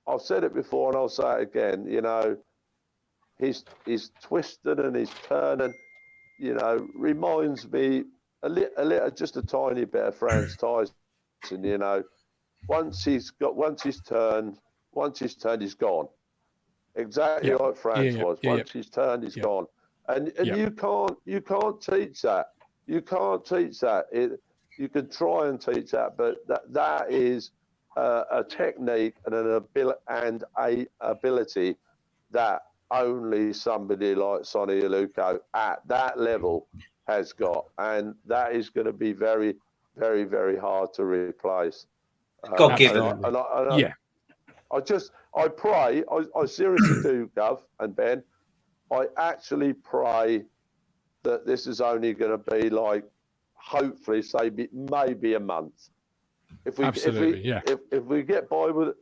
Speaker 4: I've said it before and I'll say it again, he's twisting and he's turning, reminds me a little, just a tiny bit of Franz Tyson, once he's turned, he's gone. Exactly like Franz was. Once he's turned, he's gone. And you can't teach that. You can't teach that. You can try and teach that, but that is a technique and an ability that only somebody like Sonny Aluko at that level has got, and that is going to be very, very, very hard to replace.
Speaker 2: God give them.
Speaker 4: I pray, I seriously do, Gov and Ben, I actually pray that this is only going to be like, hopefully, say maybe a month. If we get by with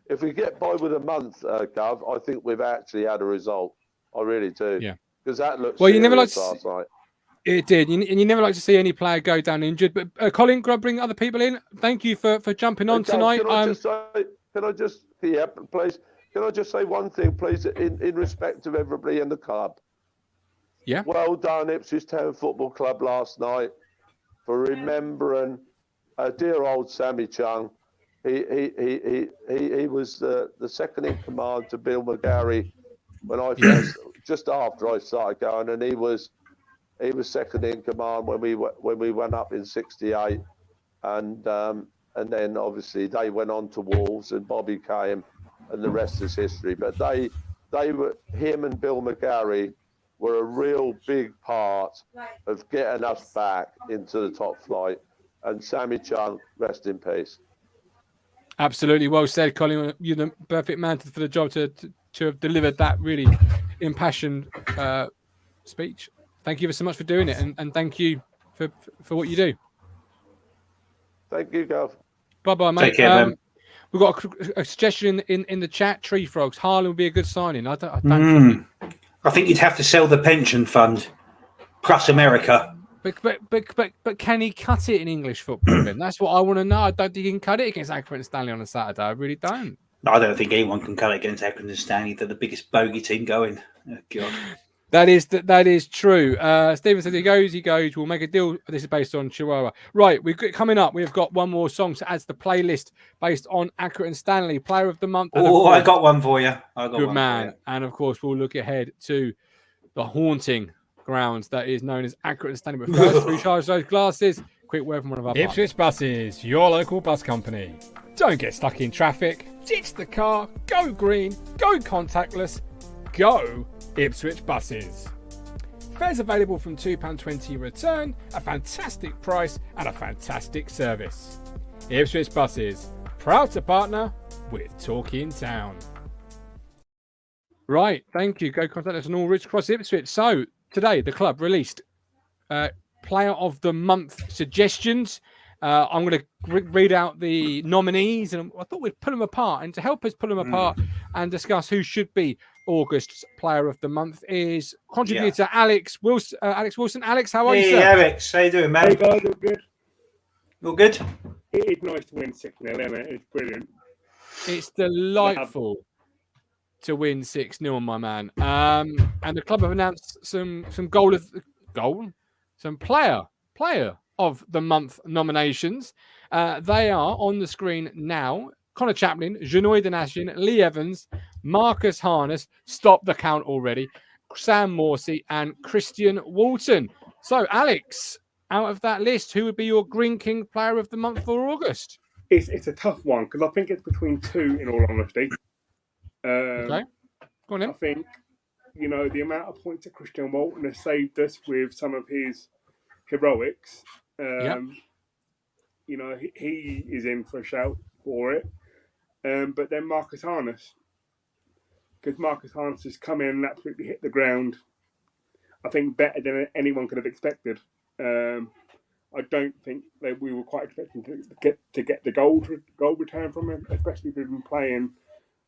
Speaker 4: a month, Gov, I think we've actually had a result. I really do. Yeah. Because that looks
Speaker 1: well. You never like
Speaker 4: last night.
Speaker 1: It did, and you never like to see any player go down injured. But Colin, can I bring other people in? Thank you for jumping on tonight.
Speaker 4: Please? Can I just say one thing, please, in respect of everybody in the club?
Speaker 1: Yeah.
Speaker 4: Well done, Ipswich Town Football Club last night for remembering dear old Sammy Chung. He was the second in command to Bill McGarry when I first, just after I started going, and he was second in command when we went up in '68, and then obviously they went on to Wolves and Bobby came, and the rest is history. But they were, him and Bill McGarry were a real big part of getting us back into the top flight. And Sammy Chung, rest in peace.
Speaker 1: Absolutely, well said, Colin. You're the perfect man for the job to have delivered that really impassioned speech. Thank you so much for doing it, and thank you for what you do.
Speaker 4: Thank you, Gav.
Speaker 1: Bye-bye, mate.
Speaker 2: Take care, man.
Speaker 1: We've got a suggestion in the chat. Tree Frogs. Harlan would be a good signing. I think
Speaker 2: you'd have to sell the pension fund, plus America.
Speaker 1: But can he cut it in English football? Then that's what I want to know. I don't think he can cut it against Accrington Stanley on a Saturday. I really don't.
Speaker 2: I don't think anyone can cut it against Accrington Stanley. They're the biggest bogey team going. Oh, God.
Speaker 1: That is true. Stephen said he goes. We'll make a deal. This is based on Chihuahua. Right, coming up. We've got one more song to add to the playlist based on Accrington Stanley Player of the Month.
Speaker 2: Oh, I got one for you.
Speaker 1: Good man. And of course, we'll look ahead to the haunting grounds that is known as Accrington Stanley. But first, recharge those glasses. Quick word from one of our
Speaker 5: Ipswich Buses, your local bus company. Don't get stuck in traffic. Ditch the car. Go green. Go contactless. Go Ipswich Buses. Fares available from £2.20 return, a fantastic price and a fantastic service. Ipswich Buses, proud to partner with Talking Town.
Speaker 1: Right, thank you. Go contact us on all Ridge Cross Ipswich. So today the club released Player of the Month suggestions. I'm going to read out the nominees, and I thought we'd pull them apart. And to help us pull them apart and discuss who should be August's Player of the Month is contributor Alex Wilson. Alex, how are you, sir?
Speaker 2: Alex, how you doing, man?
Speaker 3: Hey guys, all good.
Speaker 2: All good?
Speaker 3: It is nice to win 6-0, isn't it? It's brilliant.
Speaker 1: It's delightful to win 6-0, my man. And the club have announced some player of the month nominations. They are on the screen now. Connor Chaplin, Janoy Donatian, Lee Evans, Marcus Harness, stop the count already, Sam Morsey, and Christian Walton. So, Alex, out of that list, who would be your Green King Player of the Month for August?
Speaker 3: It's a tough one because I think it's between two, in all honesty.
Speaker 1: Okay, go on then.
Speaker 3: I think, the amount of points that Christian Walton has saved us with some of his heroics. He is in for a shout for it. But then Marcus Harness, because Marcus Harness has come in and absolutely hit the ground, I think, better than anyone could have expected. I don't think that we were quite expecting to get the goal return from him, especially if we've been playing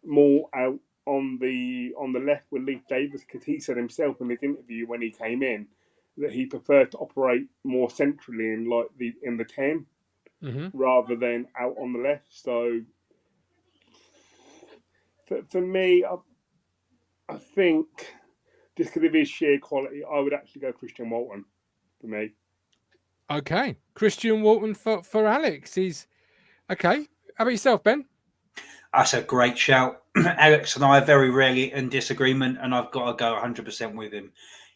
Speaker 3: more out on the left with Leif Davis, because he said himself in his interview when he came in that he preferred to operate more centrally in the 10 rather than out on the left. So for me, I think just because of his sheer quality, I would actually go Christian Walton for me.
Speaker 1: Okay, Christian Walton for Alex. He's okay. How about yourself, Ben?
Speaker 2: That's a great shout. Alex and I are very rarely in disagreement, and I've got to go 100% with him.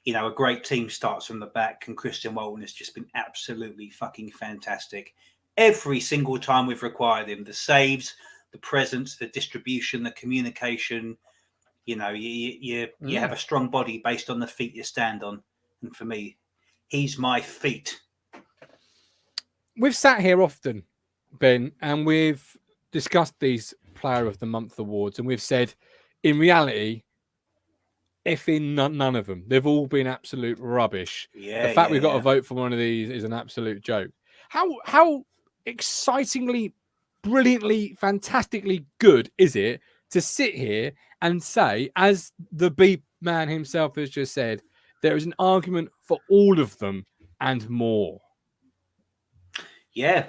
Speaker 2: A great team starts from the back, and Christian Walton has just been absolutely fucking fantastic. Every single time we've required him, the saves, the presence, the distribution, the communication. You have a strong body based on the feet you stand on. And for me, he's my feet.
Speaker 1: We've sat here often, Ben, and we've discussed these Player of the Month awards, and we've said, in reality, effing none of them. They've all been absolute rubbish. The fact we've got to vote for one of these is an absolute joke. How excitingly, brilliantly, fantastically good is it to sit here and say, as the beep man himself has just said, there is an argument for all of them and more?
Speaker 2: Yeah,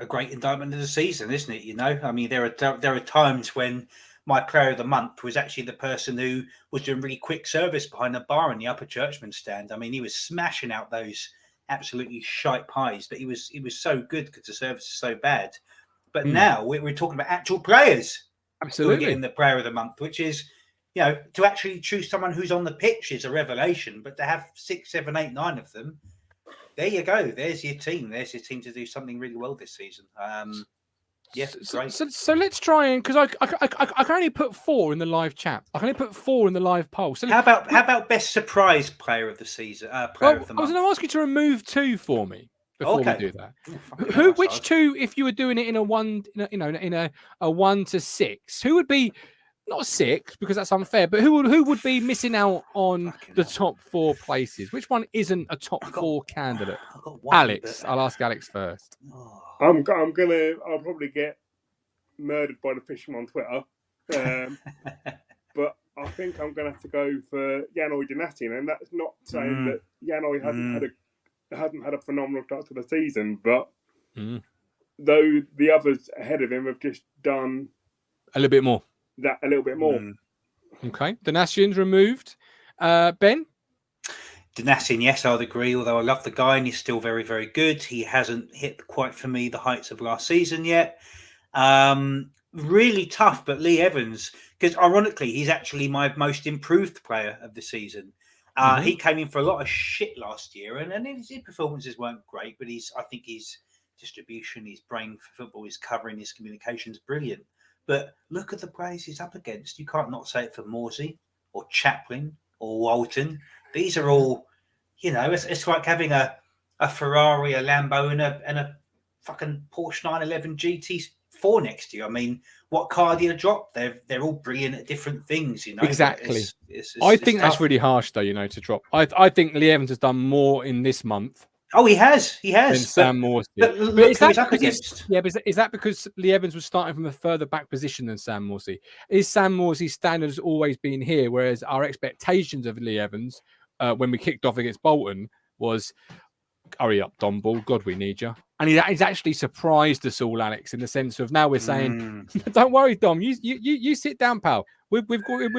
Speaker 2: a great indictment of the season, isn't it? I mean, there are times when my Player of the Month was actually the person who was doing really quick service behind the bar in the Upper Churchman stand. I mean, he was smashing out those absolutely shite pies, but he was so good because the service is so bad. But now we're talking about actual players.
Speaker 1: Absolutely.
Speaker 2: Who are getting the Player of the Month, which is, to actually choose someone who's on the pitch is a revelation, but to have 6, 7, 8, 9 of them, there you go. There's your team. There's your team to do something really well this season. Great.
Speaker 1: So let's try and, because I can only put 4 in the live chat. I can only put 4 in the live poll. So
Speaker 2: how about best surprise player of the season? Player of the month.
Speaker 1: I was going to ask you to remove 2 for me before we do that. Which 2, if you were doing it in a 1, in a 1 to 6, who would be? Not 6 because that's unfair, but who would be missing out on the top 4 places? Which one isn't a top 4 candidate? Alex, I'll ask Alex first.
Speaker 3: I'll probably get murdered by the fisherman on Twitter, but I think I'm going to have to go for Janoy Donatian, and that's not saying that Janoy hasn't had a phenomenal start to the season, but though the others ahead of him have just done
Speaker 1: a little bit more. Okay, Donatian's removed. Ben?
Speaker 2: Donatian, yes, I would agree, although I love the guy and he's still very, very good. He hasn't hit quite for me the heights of last season yet. Really tough, but Lee Evans, because ironically, he's actually my most improved player of the season. He came in for a lot of shit last year and his performances weren't great, but I think his distribution, his brain for football, his covering, his communication is brilliant. But look at the players he's up against. You can't not say it for Morsey or Chaplin or Walton. These are all, it's like having a Ferrari, a Lambo, and a fucking Porsche 911 GT 4 next year. I mean, what card do you drop? They're all brilliant at different things, you know.
Speaker 1: Exactly.
Speaker 2: It's
Speaker 1: I think that's
Speaker 2: tough.
Speaker 1: really harsh, though, you know, to drop. I think Lee Evans has done more in this month.
Speaker 2: Oh, he has.
Speaker 1: Than Sam Morsey.
Speaker 2: But look who he's up against.
Speaker 1: Is that because Lee Evans was starting from a further back position than Sam Morsey? Is Sam Morsey's standards always been here, whereas our expectations of Lee Evans when we kicked off against Bolton was, hurry up, Don Ball, God, we need you. And he's actually surprised us all, Alex, in the sense of now we're saying, don't worry, Dom, you sit down, pal. We're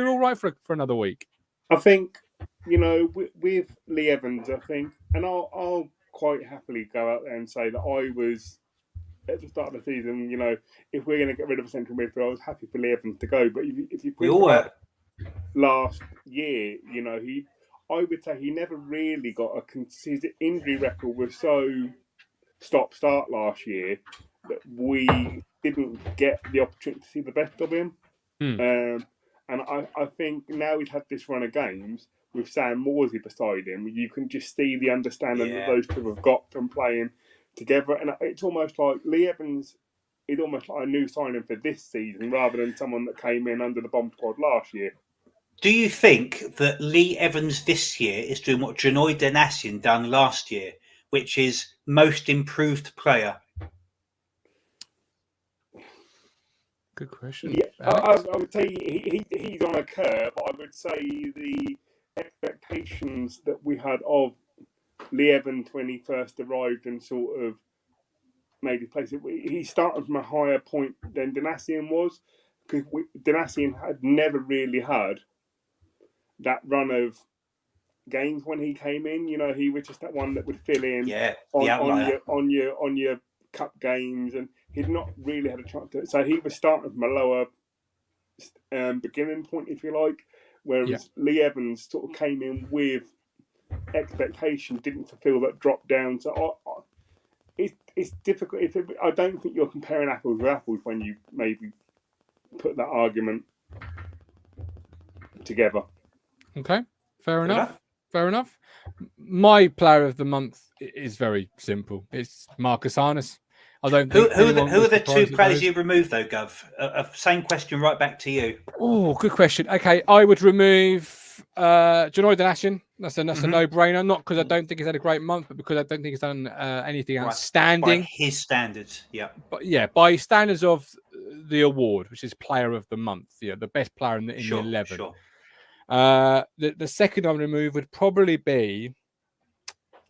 Speaker 1: all right for another week.
Speaker 6: I think, you know, with Lee Evans, I think, and I'll quite happily go out there and say that I was at the start of the season, you know, if we're going to get rid of a central midfielder, I was happy for Lee Evans to go. But if you think about last year, you know, I would say he never really got his injury record was so stop-start last year that we didn't get the opportunity to see the best of him. And I think now he's had this run of games with Sam Morsey beside him, you can just see the understanding that those two have got from playing together. And it's almost like Lee Evans is almost like a new signing for this season rather than someone that came in under the bomb squad last year.
Speaker 2: Do you think that Lee Evans this year is doing what Janoy Danassian done last year, which is most improved player?
Speaker 1: Good question.
Speaker 6: Yeah, I would say he's on a curve. I would say the expectations that we had of Lee Evans when he first arrived and sort of made his place, he started from a higher point than Danassian was, because Danassian had never really had that run of games when he came in. You know, he was just that one that would fill in on your cup games, and he'd not really had a chance to. So he was starting from a lower beginning point, if you like, whereas Lee Evans sort of came in with expectation, didn't fulfil that drop down. So it's difficult. I don't think you're comparing apples with apples when you maybe put that argument together.
Speaker 1: Okay, fair enough. My player of the month is very simple. It's Marcus Harness. I don't think
Speaker 2: who are the two players you removed though, Gov? Same question right back to you.
Speaker 1: Oh, good question. Okay, I would remove Janoy Danassian. That's a no-brainer. Not because I don't think he's had a great month, but because I don't think he's done anything outstanding.
Speaker 2: By his standards, yeah.
Speaker 1: But yeah, by standards of the award, which is Player of the Month. Yeah, the best player in the 11.
Speaker 2: Sure.
Speaker 1: The second I would remove would probably be,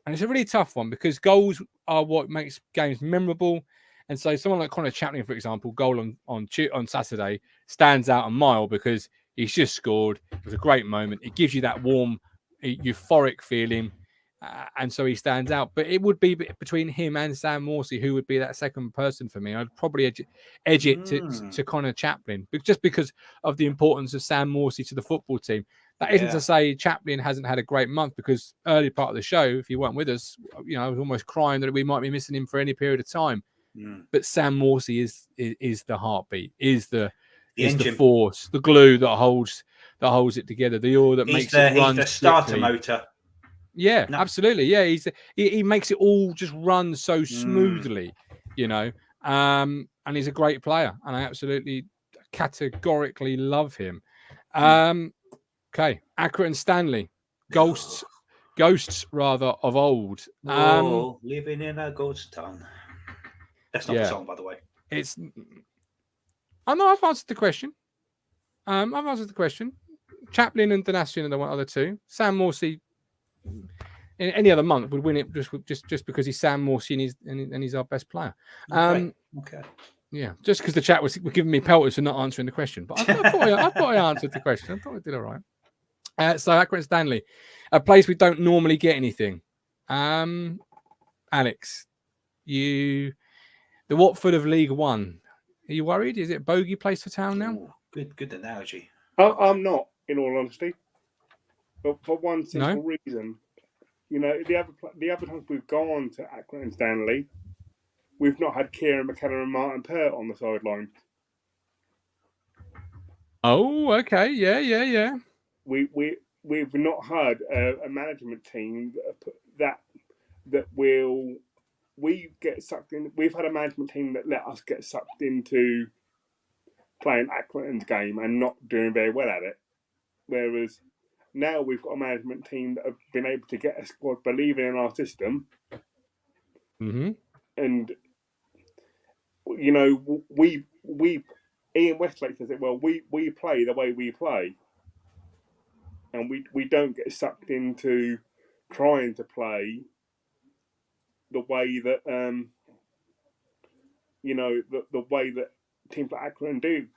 Speaker 1: and it's a really tough one because goals are what makes games memorable. And so someone like Connor Chaplin, for example, goal on Saturday stands out a mile because he's just scored. It was a great moment. It gives you that warm, euphoric feeling. And so he stands out. But it would be between him and Sam Morsey who would be that second person for me. I'd probably edge it to Connor Chaplin, just because of the importance of Sam Morsey to the football team. That isn't to say Chaplin hasn't had a great month, because early part of the show, if you weren't with us, I was almost crying that we might be missing him for any period of time. But Sam Morsey is the heartbeat, is the force, the glue that holds it together, the oil that makes it run.
Speaker 2: He's the starter motor.
Speaker 1: Yeah, absolutely. Yeah, he makes it all just run so smoothly, and he's a great player, and I absolutely categorically love him. Okay, Accrington Stanley, ghosts rather of old.
Speaker 2: Living in a ghost town. That's not the song, by the way.
Speaker 1: I've answered the question. Chaplin and Danassian are the other two. Sam Morsey, in any other month, would win it just because he's Sam Morsey and he's our best player.
Speaker 2: Okay.
Speaker 1: Yeah, just because the chat were giving me pelters for not answering the question, but I thought I answered the question. I thought I did all right. So Accrington Stanley, a place we don't normally get anything. Alex, the Watford of League One. Are you worried? Is it a bogey place for town now?
Speaker 2: Ooh, good analogy.
Speaker 6: I'm not, in all honesty, but for one simple reason. The other times we've gone to Accrington Stanley, we've not had Kieran McKenna and Martin Pert on the sideline.
Speaker 1: Oh, okay, yeah.
Speaker 6: We've not had a management team that will we get sucked in. We've had a management team that let us get sucked into playing Accrington's game and not doing very well at it. Whereas now we've got a management team that have been able to get a squad believing in our system.
Speaker 5: Mm-hmm.
Speaker 6: And, you know, Ian Westlake says it well, we play the way we play. And we don't get sucked into trying to play the way that, you know, the way that teams like Accrington do.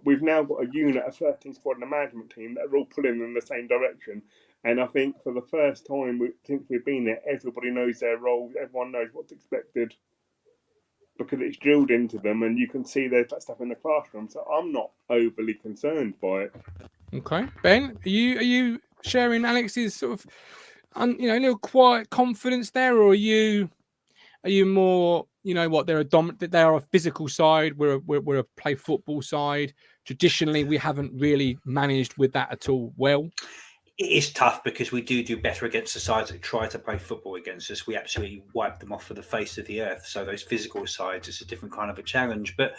Speaker 6: We've now got a unit, a 13 squad and a management team that are all pulling in the same direction. And I think for the first time since we've been there, everybody knows their roles, everyone knows what's expected because it's drilled into them, and you can see there's that stuff in the classroom. So I'm not overly concerned by it.
Speaker 5: Okay, Ben, are you sharing Alex's sort of, a little quiet confidence there, or are you more, you know what, they are a physical side, we're a play football side. Traditionally, we haven't really managed with that at all well.
Speaker 2: It is tough because we do better against the sides that try to play football against us. We absolutely wipe them off of the face of the earth. So those physical sides, it's a different kind of a challenge. But,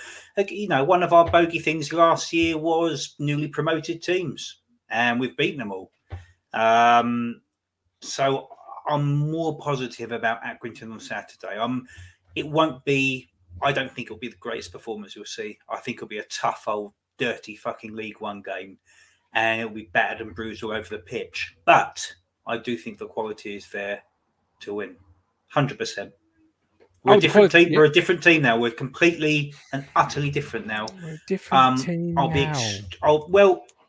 Speaker 2: you know, one of our bogey things last year was newly promoted teams, and we've beaten them all. So I'm more positive about Accrington on Saturday. I don't think it'll be the greatest performance you'll see. I think it'll be a tough old dirty fucking League One game, and it'll be battered and bruised all over the pitch. But I do think the quality is there to win, 100%. We're a different team. Yeah. We're a different team now. We're completely and utterly different now.
Speaker 5: We're a different team
Speaker 2: now.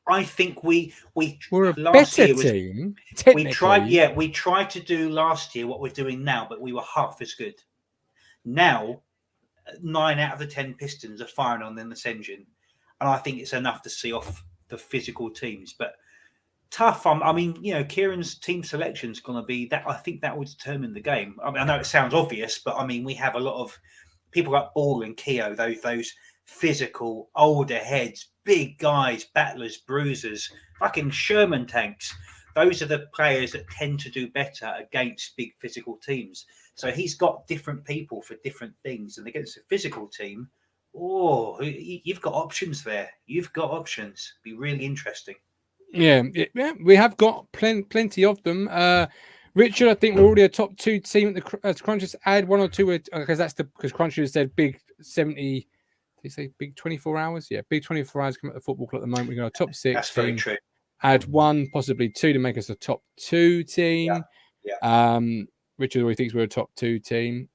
Speaker 2: I think we're
Speaker 5: a better team.
Speaker 2: We tried to do last year what we're doing now, but we were half as good. Now, 9 out of the 10 Pistons are firing on this engine, and I think it's enough to see off the physical teams. But tough. I mean, you know, Kieran's team selection is going to be that. I think that will determine the game. I mean, I know it sounds obvious, but I mean, we have a lot of people like Ball and Keogh, those physical older heads, big guys, battlers, bruisers, fucking Sherman tanks. Those are the players that tend to do better against big physical teams. So he's got different people for different things, and against a physical team, you've got options there. You've got options. Be really interesting.
Speaker 5: Yeah, we have got plenty of them. Richard, I think we're already a top 2 team at the Crunchers. Add 1 or 2 because Crunchers said big 70. Did he say big 24 hours? Yeah, big 24 hours come at the football club at the moment. We've got a top 6.
Speaker 2: That's very true.
Speaker 5: Add 1, possibly 2 to make us a top 2 team.
Speaker 2: Yeah.
Speaker 5: Richard always thinks we're a top 2 team.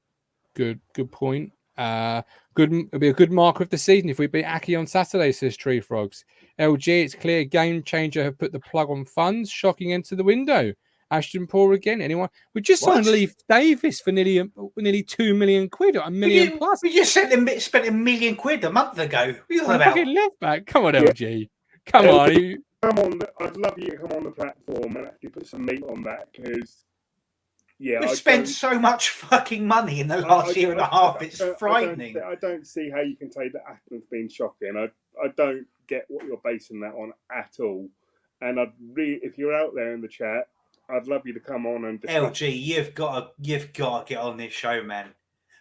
Speaker 5: Good point. It'll be a good marker of the season if we beat Aki on Saturday, says Tree Frogs. LG, it's clear game changer have put the plug on funds. Shocking into the window. Ashton Paul again. Anyone? We just signed Leif Davis for nearly £2 million, or $1 million plus.
Speaker 2: We just spent £1 million a month ago. What are you on about?
Speaker 5: Fucking left back. Come on, LG. Come on.
Speaker 6: Come on. I'd love you to come on the platform and actually put some meat on that because. Yeah,
Speaker 2: we've spent so much fucking money in the last year and a half. It's frightening.
Speaker 6: I don't see how you can say that Ashton's been shocking. I don't get what you're basing that on at all. And if you're out there in the chat, I'd love you to come on and discuss.
Speaker 2: LG, you've got to get on this show, man.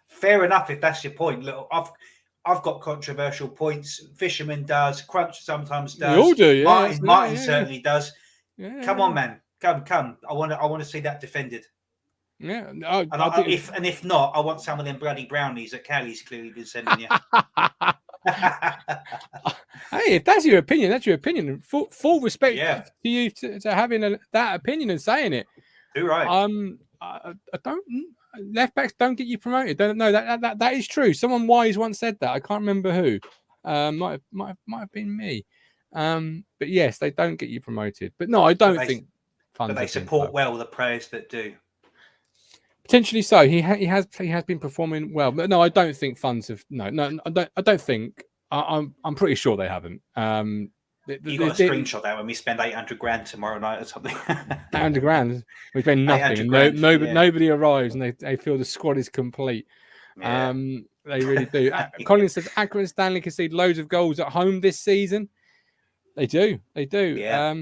Speaker 2: Fair enough if that's your point. Look, I've got controversial points. Fisherman does. Crunch sometimes does.
Speaker 5: We all do. Yeah.
Speaker 2: Martin certainly does.
Speaker 5: Yeah.
Speaker 2: Come on, man. Come. I want to see that defended.
Speaker 5: Yeah,
Speaker 2: if not, I want some of them bloody brownies that Callie's clearly been sending you.
Speaker 5: Hey, if that's your opinion, that's your opinion. Full respect to you to having that opinion and saying it.
Speaker 2: You're right.
Speaker 5: I don't. Left backs don't get you promoted. No, that is true. Someone wise once said that. I can't remember who. Might have been me. But yes, they don't get you promoted. But no, I don't think.
Speaker 2: But they support well the players that do.
Speaker 5: Potentially so. He has been performing well, but no, I don't think funds have. No, I don't think. I'm pretty sure they haven't.
Speaker 2: You got a screenshot that when we spend $800,000 tomorrow night or something.
Speaker 5: $800,000. We spend nothing, and nobody arrives, and they feel the squad is complete.
Speaker 2: Yeah.
Speaker 5: They really do. Colin says Accrington Stanley concede loads of goals at home this season. They do.
Speaker 2: Yeah.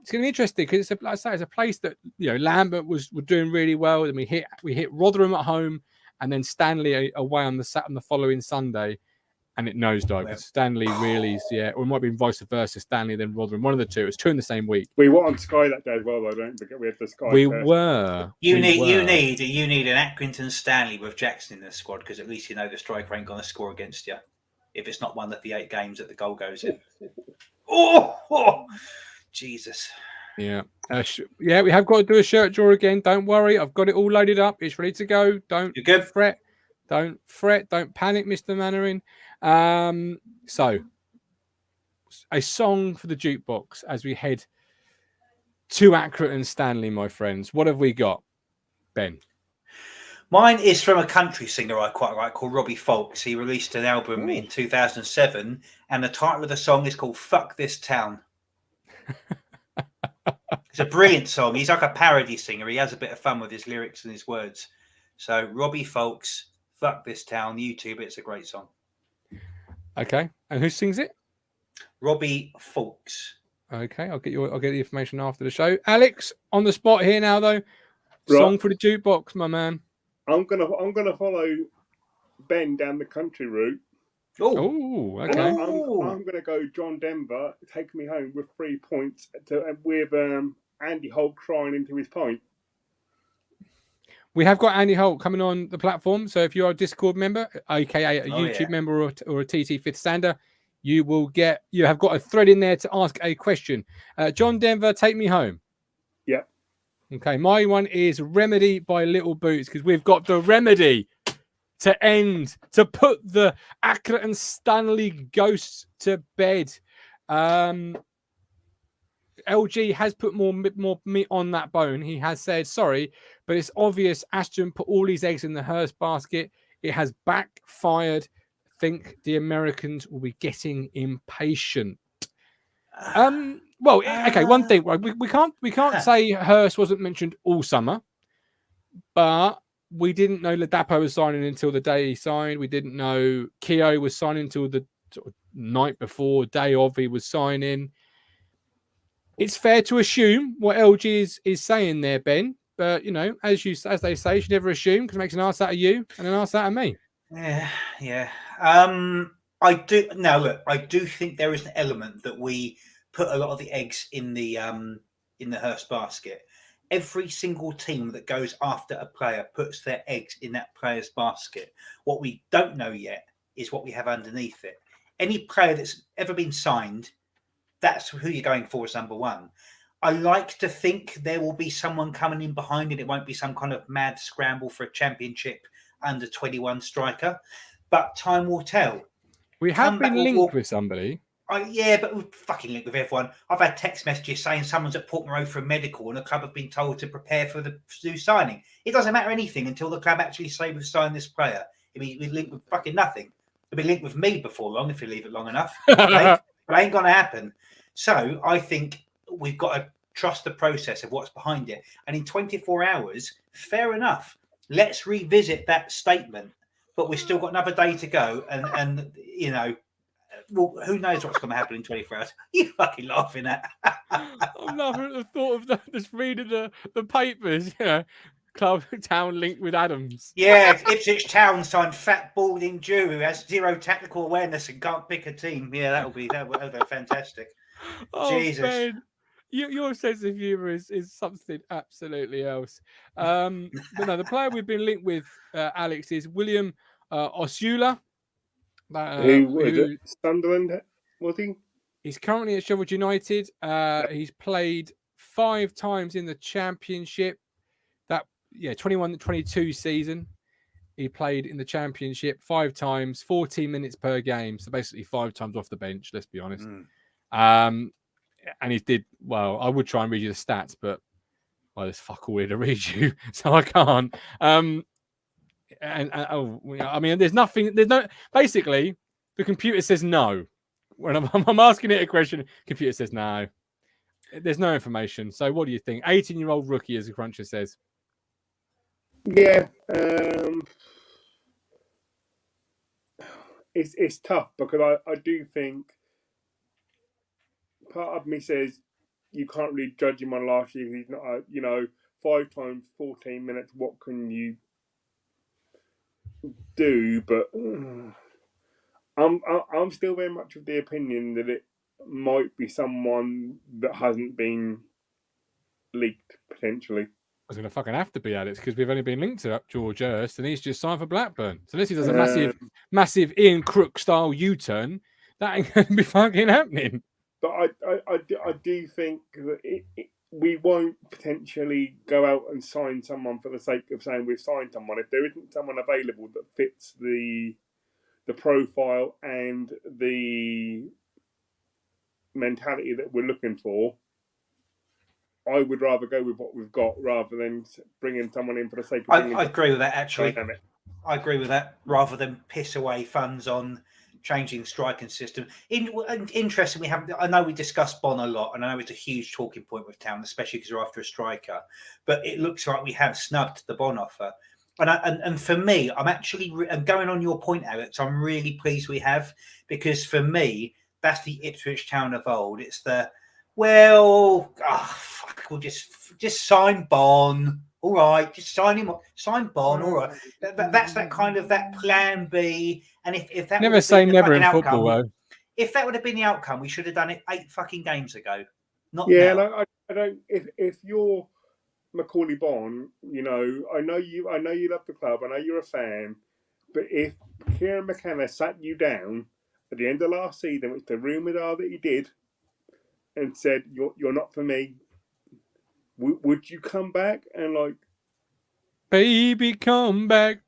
Speaker 5: It's going to be interesting because it's a place that Lambert was doing really well. Then we hit Rotherham at home,
Speaker 1: and then Stanley away on the following Sunday, and it nosedived.
Speaker 2: Well,
Speaker 1: Stanley really, or it might have been vice versa. Stanley then Rotherham, one of the two. It was 2 in the same week.
Speaker 6: We were on Sky that day as well, though. Don't forget we had the Sky.
Speaker 1: We
Speaker 6: test.
Speaker 1: were.
Speaker 2: You
Speaker 1: We
Speaker 2: need an Accrington Stanley with Jackson in the squad, because at least you know the striker ain't going to score against you if it's not one of the 8 games that the goal goes in. Oh, Jesus.
Speaker 1: Yeah. We have got to do a shirt draw again. Don't worry. I've got it all loaded up. It's ready to go. Don't fret. Don't fret. Don't panic, Mr. Mannering. So, a song for the jukebox as we head to Accrington Stanley, my friends. What have we got, Ben?
Speaker 2: Mine is from a country singer I quite like called Robbie Fawkes. He released an album in 2007, and the title of the song is called Fuck This Town. It's a brilliant song. He's like a parody singer. He has a bit of fun with his lyrics and his words. So Robbie Fawkes, Fuck This Town, YouTube. It's a great song.
Speaker 1: Okay. And who sings it?
Speaker 2: Robbie Fawkes.
Speaker 1: Okay, I'll get the information after the show. Alex, on the spot here now though.
Speaker 6: Right.
Speaker 1: Song for the jukebox, my man.
Speaker 6: I'm gonna follow Ben down the country route.
Speaker 1: Oh, okay.
Speaker 6: I'm gonna go John Denver, take me home with 3 points with Andy Holt crying into his pint.
Speaker 1: We have got Andy Holt coming on the platform, so if you're a Discord member, aka a YouTube member or a TT Fifth Stander, you have got a thread in there to ask a question. John Denver, take me home.
Speaker 6: Yep.
Speaker 1: Okay, my one is Remedy by Little Boots, because we've got the remedy to put the Accrington Stanley ghosts to bed. LG has put more meat on that bone. He has said, sorry, but it's obvious Ashton put all his eggs in the Hearst basket. It has backfired. Think the Americans will be getting impatient. Well, okay, one thing, right? We can't say Hearst wasn't mentioned all summer, but we didn't know Ladapo was signing until the day he signed. We didn't know Keogh was signing until the sort of night before, day of he was signing. It's fair to assume what LG is saying there, Ben. But as they say, you should never assume, because it makes an arse out of you and an arse out of me.
Speaker 2: Yeah. I do think there is an element that we put a lot of the eggs in the Hearst basket. Every single team that goes after a player puts their eggs in that player's basket. What we don't know yet is what we have underneath it. Any player that's ever been signed, that's who you're going for as number one. I like to think there will be someone coming in behind it. It won't be some kind of mad scramble for a championship under 21 striker, but time will tell.
Speaker 1: We have been linked with somebody.
Speaker 2: But we're fucking linked with everyone. I've had text messages saying someone's at Portman Road for a medical and the club have been told to prepare for the new signing. It doesn't matter anything until the club actually say we've signed this player. We're linked with fucking nothing. They'll be linked with me before long if you leave it long enough. But it ain't going to happen. So I think we've got to trust the process of what's behind it. And in 24 hours, fair enough. Let's revisit that statement. But we've still got another day to go. And well, who knows what's going to happen in 24 hours? You fucking laughing at.
Speaker 1: I'm laughing at the thought of that, just reading the papers, club town linked with Adams.
Speaker 2: Yeah, Ipswich Town signed fat balding Jew who has zero tactical awareness and can't pick a team. Yeah, that'll be fantastic.
Speaker 1: Oh,
Speaker 2: Jesus.
Speaker 1: Ben, your sense of humour is something absolutely else. But no, the player we've been linked with, Alex, is William Osula.
Speaker 6: Who was it? Sunderland, was he?
Speaker 1: He's currently at Sheffield United. He's played 5 times in the Championship. 21-22 season. He played in the Championship 5 times, 14 minutes per game. So basically 5 times off the bench, let's be honest. And he did well. I would try and read you the stats, but there's fuck all here to read you, so I can't. Basically, the computer says no. When I'm asking it a question, the computer says no. There's no information. So what do you think? 18-year-old rookie, as the Cruncher says.
Speaker 6: Yeah. It's tough because I do think part of me says you can't really judge him on last year. He's not, 5 times 14 minutes. What can you do, but I'm still very much of the opinion that it might be someone that hasn't been leaked potentially.
Speaker 5: I was going to fucking have to be at it because we've only been linked to George Hurst and he's just signed for Blackburn. So unless he does a massive Ian Crook style U-turn, that ain't going to be fucking happening.
Speaker 6: But I do think that we won't potentially go out and sign someone for the sake of saying we've signed someone. If there isn't someone available that fits the profile and the mentality that we're looking for, I would rather go with what we've got rather than bringing someone in for the sake of
Speaker 2: I agree with that, actually. I agree with that, rather than piss away funds on changing striking system. Interesting, I know we discussed Bon a lot, and I know it's a huge talking point with Town, especially because we're after a striker, but it looks like we have snubbed the Bon offer. And for me, I'm going on your point, Alex, I'm really pleased we have, because for me, that's the Ipswich Town of old. It's the, we'll just sign Bon. All right, just sign Bon. All right, that's that kind of that plan B. And if that
Speaker 5: never say never in football, though.
Speaker 2: If that would have been the outcome, we should have done it 8 fucking games ago. Not
Speaker 6: yeah.
Speaker 2: now.
Speaker 6: Like, I don't. If you're Macaulay Bon, you know, I know you love the club. I know you're a fan. But if Kieran McKenna sat you down at the end of last season, which the rumours are that he did, and said you're not for me, would you come back and like,
Speaker 5: baby, come back?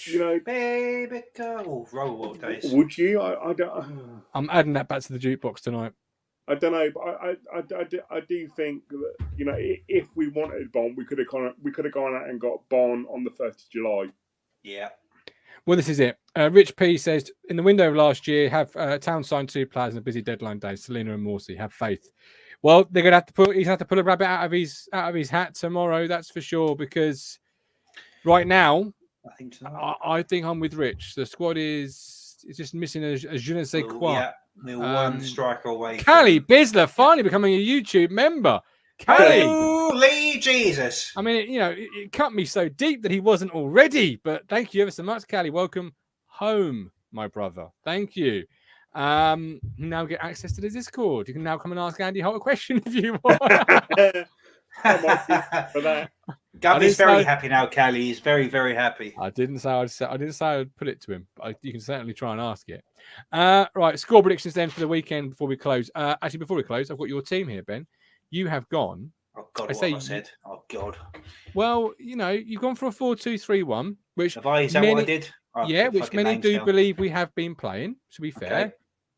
Speaker 6: You know,
Speaker 2: baby, go. Roll days.
Speaker 6: Would you? I don't.
Speaker 5: I'm adding that back to the jukebox tonight.
Speaker 6: I don't know, but I do think that, you know, if we wanted Bon, we could have gone out and got Bon on the 1st of July.
Speaker 2: Yeah.
Speaker 5: Well, this is it. Rich P says, in the window of last year, have Town signed 2 players in a busy deadline day, Selena and Morsey. Have faith. Well, they're going to have to pull a rabbit out of his hat tomorrow, that's for sure, because right now, I think I'm with Rich. The squad is just missing a je ne sais quoi.
Speaker 2: Yeah, we're one striker away.
Speaker 5: Callie Bisler finally becoming a YouTube member. Callie,
Speaker 2: holy Jesus!
Speaker 5: I mean, it cut me so deep that he wasn't already. But thank you ever so much, Callie. Welcome home, my brother. Thank you. Now get access to the Discord. You can now come and ask Andy Holt a question if you want.
Speaker 6: For that.
Speaker 2: Gabby's very happy now, Callie. He's very, very happy.
Speaker 5: I didn't say I'd put it to him, but you can certainly try and ask it. Right, score predictions then for the weekend before we close. Actually, before we close, I've got your team here, Ben. You have gone.
Speaker 2: Oh God, I said. Oh God.
Speaker 5: Well, you've gone for a 4-2-3-1, which
Speaker 2: have I? Is that what I did?
Speaker 5: Which many do believe we have been playing. To be fair,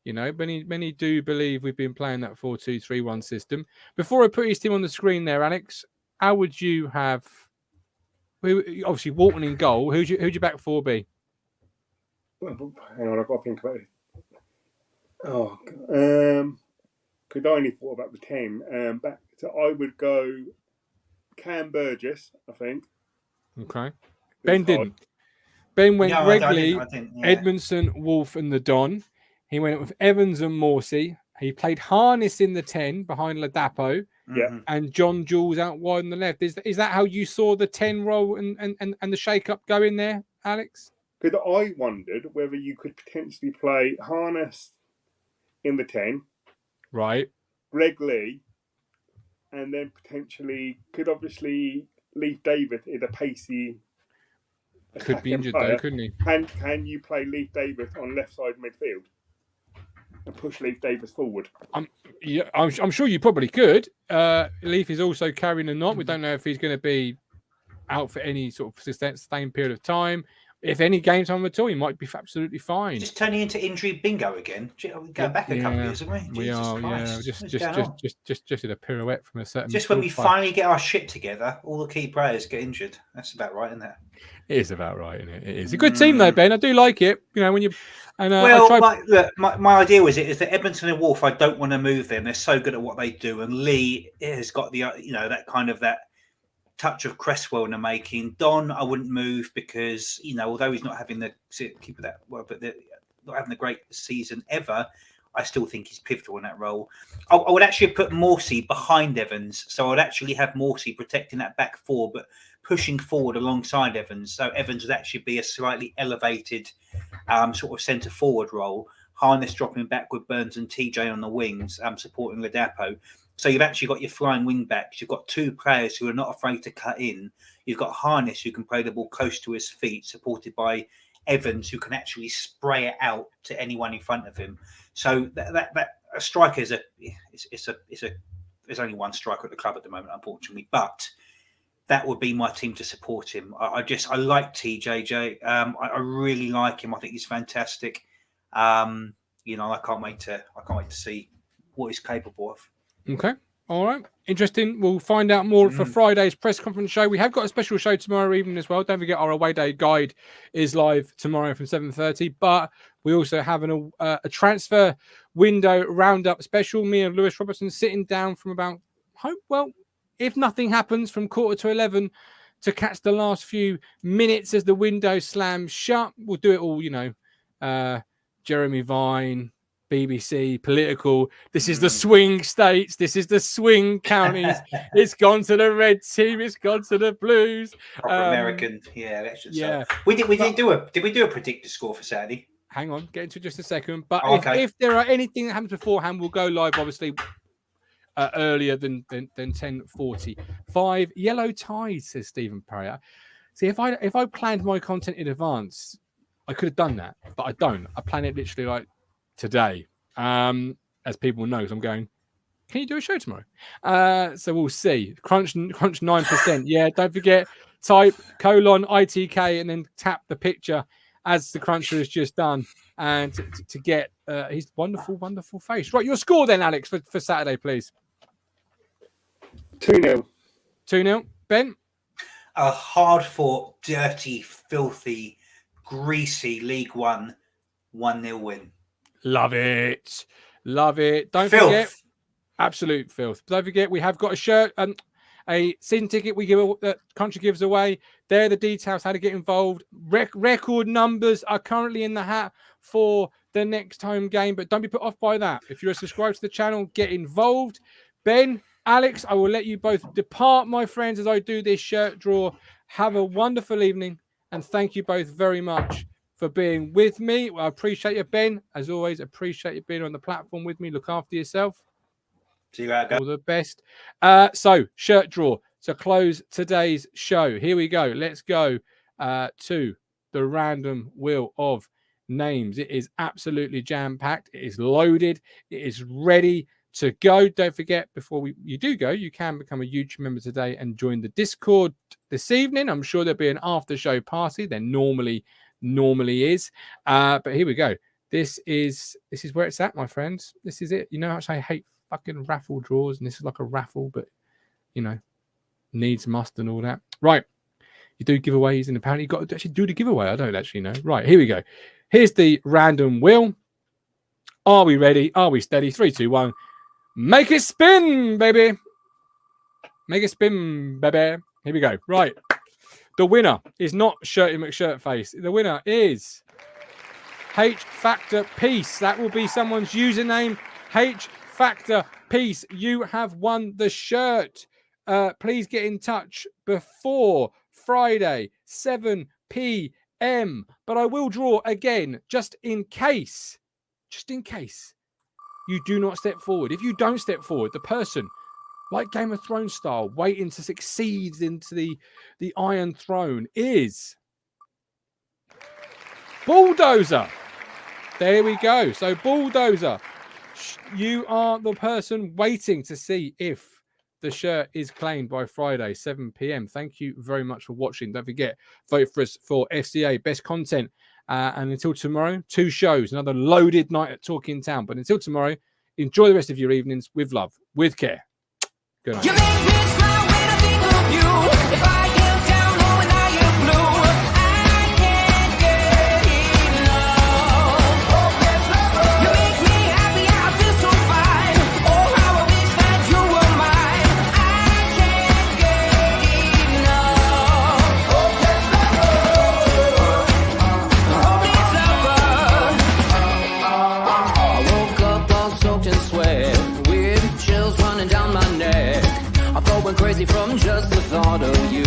Speaker 5: many do believe we've been playing that 4-2-3-1 system. Before I put his team on the screen there, Alex, how would you have? Obviously, Walton in goal. Who'd you back 4B?
Speaker 6: Well, hang on, I've got to think about it. Oh, because I only thought about the 10. So I would go Cam Burgess, I think.
Speaker 5: Okay. Ben didn't. Ben went Gregley, Edmondson, Wolf, and the Don. He went with Evans and Morsey. He played Harness in the 10 behind Ladapo.
Speaker 6: Yeah.
Speaker 5: And John Jules out wide on the left. Is that how you saw the 10 roll and the shake-up go in there, Alex?
Speaker 6: Because I wondered whether you could potentially play Harness in the 10.
Speaker 5: Right.
Speaker 6: Greg Lee. And then potentially could obviously Leif David in a pacey.
Speaker 5: Could be injured though, couldn't he?
Speaker 6: Can you play Leif Davis on left side midfield and push Leif Davis forward?
Speaker 5: I'm sure you probably could. Leif is also carrying a knot. We don't know if he's going to be out for any sort of sustained period of time. If any game time at all, he might be absolutely fine.
Speaker 2: Just turning into injury bingo again. Going back a couple of years, aren't we?
Speaker 5: We are, just did a pirouette from a certain.
Speaker 2: Just when we finally get our shit together, all the key players get injured. That's about right, isn't it?
Speaker 5: It is about right, isn't it? It is a good team though, Ben. I do like it. When you and
Speaker 2: my idea was is that Edmonton and Wolf. I don't want to move them. They're so good at what they do, and Lee has got the that kind of that touch of Cresswell in the making. Don, I wouldn't move because although he's not having not having the great season ever, I still think he's pivotal in that role. I would actually put Morsey behind Evans, so I would actually have Morsey protecting that back 4, but pushing forward alongside Evans. So Evans would actually be a slightly elevated sort of centre forward role. Harness dropping back with Burns and TJ on the wings, supporting Ladapo. So you've actually got your flying wing backs. You've got two players who are not afraid to cut in. You've got Harness who can play the ball close to his feet, supported by Evans who can actually spray it out to anyone in front of him. So that a striker is there's only one striker at the club at the moment, unfortunately, but that would be my team to support him. I like TJJ. I really like him. I think he's fantastic. You know, I can't wait to see what he's capable of.
Speaker 1: Okay. All right. Interesting. We'll find out more for Friday's press conference show. We have got a special show tomorrow evening as well. Don't forget our away day guide is live tomorrow from 7:30. But we also have a transfer window roundup special. Me and Lewis Robertson sitting down from about, if nothing happens, from 11:15 to catch the last few minutes as the window slams shut. We'll do it all, you know, Jeremy Vine, BBC, political. This is the swing states. This is the swing counties. It's gone to the red team. It's gone to the blues.
Speaker 2: Proper American, election. Yeah, so did we do a predictor score for Saturday?
Speaker 1: Hang on, get into just a second. But if there are anything that happens beforehand, we'll go live obviously earlier than 10:45. Yellow ties, says Stephen Perrier. See, if I planned my content in advance, I could have done that, but I don't. I plan it literally like today, as people know, because I'm going, can you do a show tomorrow? So we'll see. Crunch 9%. Yeah, don't forget, type :ITK and then tap the picture as the cruncher has just done, and to get his wonderful, wonderful face. Right, your score then, Alex, for Saturday, please.
Speaker 6: 2-0.
Speaker 1: 2-0. Ben?
Speaker 2: A hard-fought, dirty, filthy, greasy League One 1-0 win.
Speaker 1: Love it. Love it. Don't
Speaker 2: filth.
Speaker 1: Forget, absolute filth. Don't forget, we have got a shirt and a season ticket that Country gives away. There are the details, how to get involved. Record numbers are currently in the hat for the next home game, but don't be put off by that. If you're a subscriber to the channel, get involved. Ben, Alex, I will let you both depart, my friends, as I do this shirt draw. Have a wonderful evening, and thank you both very much for being with me. I appreciate you, Ben. As always, appreciate you being on the platform with me. Look after yourself.
Speaker 2: See you later.
Speaker 1: All the best. So, shirt draw to close today's show. Here we go. Let's go to the random wheel of names. It is absolutely jam-packed. It is loaded. It is ready to go. Don't forget, before you do go, you can become a YouTube member today and join the Discord this evening. I'm sure there'll be an after-show party. There normally is. But here we go. This is where it's at, my friends. This is it. You know how much I hate fucking raffle draws, and this is like a raffle, but you know, needs must and all that. Right. You do giveaways, and apparently you've got to actually do the giveaway. I don't actually know. Right, here we go. Here's the random wheel. Are we ready? Are we steady? 3, 2, 1. Make it spin, baby. Make it spin, baby. Here we go. Right. The winner is not Shirty McShirtface. The winner is H Factor Peace. That will be someone's username. H Factor Peace. You have won the shirt. Please get in touch before Friday, 7 p.m. But I will draw again, just in case you do not step forward. If you don't step forward, the person, like Game of Thrones style, waiting to succeed into the Iron Throne is Bulldozer. There we go. So Bulldozer, you are the person waiting to see if the shirt is claimed by Friday, 7 p.m. Thank you very much for watching. Don't forget, vote for us for FCA Best Content. And until tomorrow, 2 shows, another loaded night at Talking Town. But until tomorrow, enjoy the rest of your evenings with love, with care. Good night.
Speaker 7: You make me smile when I think of you. If I get down or when I am blue, I can't get enough. Oh, yes, love. You make me happy, I feel so fine. Oh, how I wish that you were mine. I can't get enough. Oh, yes, love. Oh, yes, love. I woke up all soaked in sweat, weird chills running down my neck. I'm going crazy from just the thought of you.